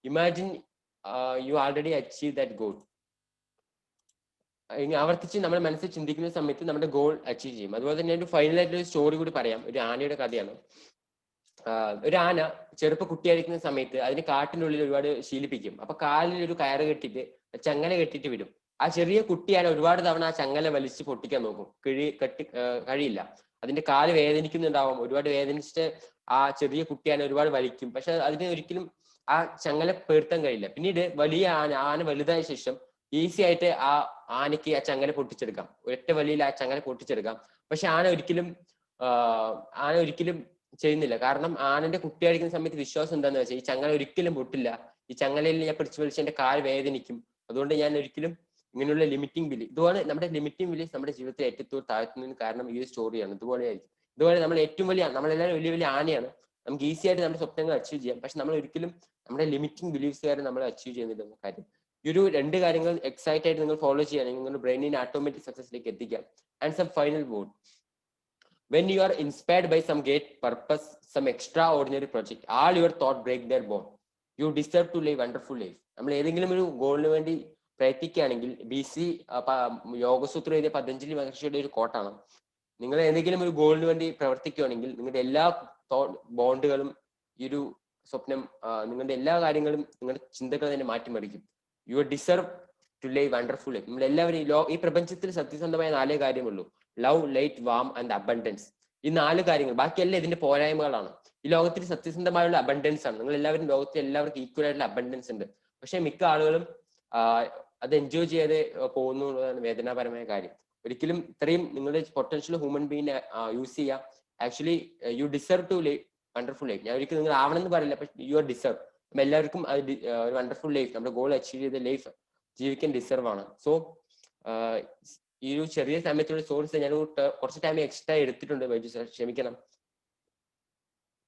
Imagine U already achieve that goal. ആവർത്തിച്ച് നമ്മുടെ മനസ്സിൽ ചിന്തിക്കുന്ന സമയത്ത് നമ്മുടെ ഗോൾ അച്ചീവ് ചെയ്യും. അതുപോലെ തന്നെ ഒരു ഫൈനലായിട്ടുള്ള ഒരു സ്റ്റോറി കൂടി പറയാം. ഒരു ആനയുടെ കഥയാണ്. ഒരു ആന ചെറുപ്പ കുട്ടിയായിരിക്കുന്ന സമയത്ത് അതിന് കാട്ടിനുള്ളിൽ ഒരുപാട് ശീലിപ്പിക്കും. അപ്പൊ കാലിൽ ഒരു കയറ് കെട്ടിട്ട് ചങ്ങല കെട്ടിട്ട് വിടും. ആ ചെറിയ കുട്ടിയാന ഒരുപാട് തവണ ആ ചങ്ങല വലിച്ച് പൊട്ടിക്കാൻ നോക്കും. കഴിയില്ല. അതിന്റെ കാല് വേദനിക്കുന്നുണ്ടാവും. ഒരുപാട് വേദനിച്ചിട്ട് ആ ചെറിയ കുട്ടിയാന ഒരുപാട് വലിക്കും. പക്ഷെ അതിന് ഒരിക്കലും ആ ചങ്ങല പേർത്താൻ കഴിയില്ല. പിന്നീട് വലിയ ആന വലുതായ ശേഷം ഈസി ആയിട്ട് ആ ആനയ്ക്ക് ആ ചങ്ങല പൊട്ടിച്ചെടുക്കാം. ഒറ്റ വലിയിൽ ആ ചങ്ങല പൊട്ടിച്ചെടുക്കാം. പക്ഷെ ആന ഒരിക്കലും ചെയ്യുന്നില്ല. കാരണം ആനന്റെ കുട്ടിയായിരിക്കുന്ന സമയത്ത് വിശ്വാസം എന്താന്ന് വെച്ചാൽ ഈ ചങ്ങല ഒരിക്കലും പൊട്ടില്ല. ഈ ചങ്ങലയിൽ ഞാൻ പിടിച്ചു വലിച്ച് എന്റെ കാൽ വേദനിക്കും. അതുകൊണ്ട് ഞാൻ ഒരിക്കലും ഇങ്ങനെയുള്ള ലിമിറ്റിംഗ് ബിലീഫ്, ഇതുപോലെ നമ്മുടെ ലിമിറ്റിംഗ് ബിലീഫ് നമ്മുടെ ജീവിതത്തിൽ ഏറ്റവും താഴ്ത്തുന്നതിന് കാരണം ഈ സ്റ്റോറിയാണ്. ഇതുപോലെയായിരിക്കും. ഇതുപോലെ നമ്മളെല്ലാവരും വലിയ വലിയ ആനയാണ്. നമുക്ക് ഈസി ആയിട്ട് നമ്മുടെ സ്വപ്നങ്ങൾ അച്ചീവ് ചെയ്യാം. പക്ഷെ നമ്മൾ ഒരിക്കലും നമ്മുടെ ലിമിറ്റിംഗ് ബിലീഫ്സ് കാരണം നമ്മൾ അച്ചീവ് ചെയ്യുന്നില്ല എന്ന കാര്യം. ഈ ഒരു 2 കാര്യങ്ങൾ എക്സൈറ്റ് ആയിട്ട് നിങ്ങൾ ഫോളോ ചെയ്യുകയാണെങ്കിൽ നിങ്ങളുടെ ബ്രെയിനിനെ ഓട്ടോമാറ്റിക് സക്സസിലേക്ക് എത്തിക്കാം. And some final word. When you are inspired by some great purpose, some extraordinary project, all your thought break their bond. You deserve to live wonderful life. നമ്മൾ ഏതെങ്കിലും ഒരു ഗോളിന് വേണ്ടി പ്രയത്നിക്കുകയാണെങ്കിൽ, BC യോഗസൂത്രം എഴുതിയ പതഞ്ജലി മഹർഷിയുടെ ഒരു കോട്ടാണ്. നിങ്ങൾ ഏതെങ്കിലും ഒരു ഗോളിന് വേണ്ടി പ്രവർത്തിക്കുകയാണെങ്കിൽ നിങ്ങളുടെ എല്ലാ ബോണ്ടുകളും ഈ ഒരു സ്വപ്നം, നിങ്ങളുടെ എല്ലാ കാര്യങ്ങളും നിങ്ങളുടെ ചിന്തകൾ തന്നെ മാറ്റിമറിക്കും. You deserve to live wonderful life. നമ്മളെല്ലാവരും ഈ പ്രപഞ്ചത്തിൽ സത്യസന്ധമായ 4 കാര്യമുള്ളൂ: love, light, warm and abundance. ഈ 4 കാര്യങ്ങൾ, ബാക്കിയെല്ലാം ഇതിന്റെ പോരായ്മകളാണ്. ഈ ലോകത്തിൽ സത്യസന്ധമായുള്ള അബണ്ടൻസ് ആണ്. നിങ്ങൾ എല്ലാവരും ലോകത്തിൽ എല്ലാവർക്കും ഈക്വൽ ആയിട്ടുള്ള അബണ്ടൻസ് ഉണ്ട്. പക്ഷെ മിക്ക ആളുകളും അത് എൻജോയ് ചെയ്യാതെ പോകുന്നു എന്നുള്ളതാണ് വേദനാപരമായ കാര്യം. ഒരിക്കലും ഇത്രയും നിങ്ങളുടെ പൊട്ടൻഷ്യൽ ഹ്യൂമൻ ബീങ്ങിനെ യൂസ് ചെയ്യാം. Actually you deserve to live wonderful life. ഞാൻ ഒരിക്കലും നിങ്ങൾ ആവണമെന്ന് പറയില്ല, പക്ഷെ യു ആർ ഡിസർവ്. എല്ലാവർക്കും ഒരു വണ്ടർഫുൾ ലൈഫ്, നമ്മുടെ ഗോൾ അച്ചീവ് ചെയ്ത ലൈഫ് ജീവിക്കാൻ ഡിസർവ് ആണ്. സോ ഈ ഒരു ചെറിയ സമയത്തുള്ള സോഴ്സ് ഞാൻ കുറച്ച് ടൈം എക്സ്ട്രാ എടുത്തിട്ടുണ്ട്. വൈദ്യു സാർ ക്ഷമിക്കണം.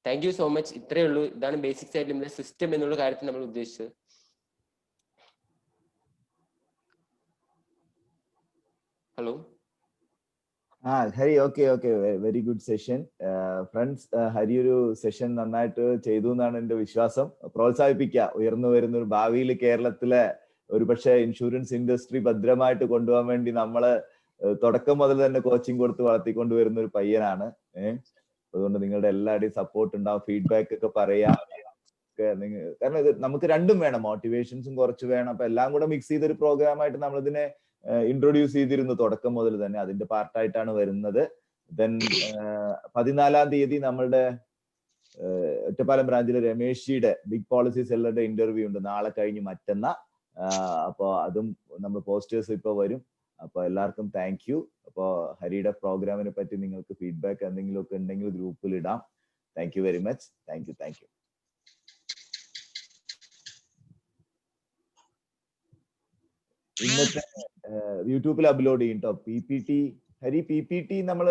Thank you so much. ഇത്രയേ ഉള്ളൂ. ഇതാണ് ബേസിക്സ് ആയിട്ട് നമ്മുടെ സിസ്റ്റം എന്നുള്ള കാര്യത്തിൽ നമ്മൾ ഉദ്ദേശിച്ചത്. Hello Hari, okay, very good session friends. Hari ഒരു സെഷൻ നന്നായിട്ട് ചെയ്തു എന്നാണ് എന്റെ വിശ്വാസം. പ്രോത്സാഹിപ്പിക്കുക. ഉയർന്നു വരുന്ന ഒരു ഭാവിയിൽ കേരളത്തിലെ ഒരു പക്ഷേ ഇൻഷുറൻസ് ഇൻഡസ്ട്രി ഭദ്രമായിട്ട് കൊണ്ടുപോകാൻ വേണ്ടി നമ്മള് തുടക്കം മുതൽ തന്നെ കോച്ചിങ് കൊടുത്ത് വളർത്തിക്കൊണ്ടുവരുന്ന ഒരു പയ്യനാണ്. അതുകൊണ്ട് നിങ്ങളുടെ എല്ലാവരുടെയും സപ്പോർട്ട് ഉണ്ടാവും, ഫീഡ്ബാക്ക് ഒക്കെ പറയാം. കാരണം ഇത് നമുക്ക് രണ്ടും വേണം, മോട്ടിവേഷൻസും കുറച്ച് വേണം. അപ്പൊ എല്ലാം കൂടെ മിക്സ് ചെയ്തൊരു പ്രോഗ്രാമായിട്ട് നമ്മളിതിനെ ഇൻട്രൊഡ്യൂസ് ചെയ്തിരുന്നു തുടക്കം മുതൽ തന്നെ. അതിന്റെ പാർട്ടായിട്ടാണ് വരുന്നത്. ദെൻ 14-ാം തീയതി നമ്മളുടെ ഒറ്റപ്പാലം ബ്രാഞ്ചിലെ രമേശ്ജിയുടെ ബിഗ് പോളിസി സെല്ലറുടെ ഇന്റർവ്യൂ ഉണ്ട്, നാളെ കഴിഞ്ഞ് മറ്റന്നാ. അപ്പൊ അതും നമ്മൾ പോസ്റ്റേഴ്സ് ഇപ്പൊ വരും. അപ്പൊ എല്ലാവർക്കും താങ്ക് യു. അപ്പൊ ഹരിയുടെ പ്രോഗ്രാമിനെ പറ്റി നിങ്ങൾക്ക് ഫീഡ്ബാക്ക് എന്തെങ്കിലും ഒക്കെ ഉണ്ടെങ്കിൽ ഗ്രൂപ്പിൽ ഇടാം. Thank you very much. Thank you. ഇന്നത്തെ യൂട്യൂബിൽ അപ്ലോഡ് ചെയ്യും കേട്ടോ PPT. ഹരി, PPT നമ്മൾ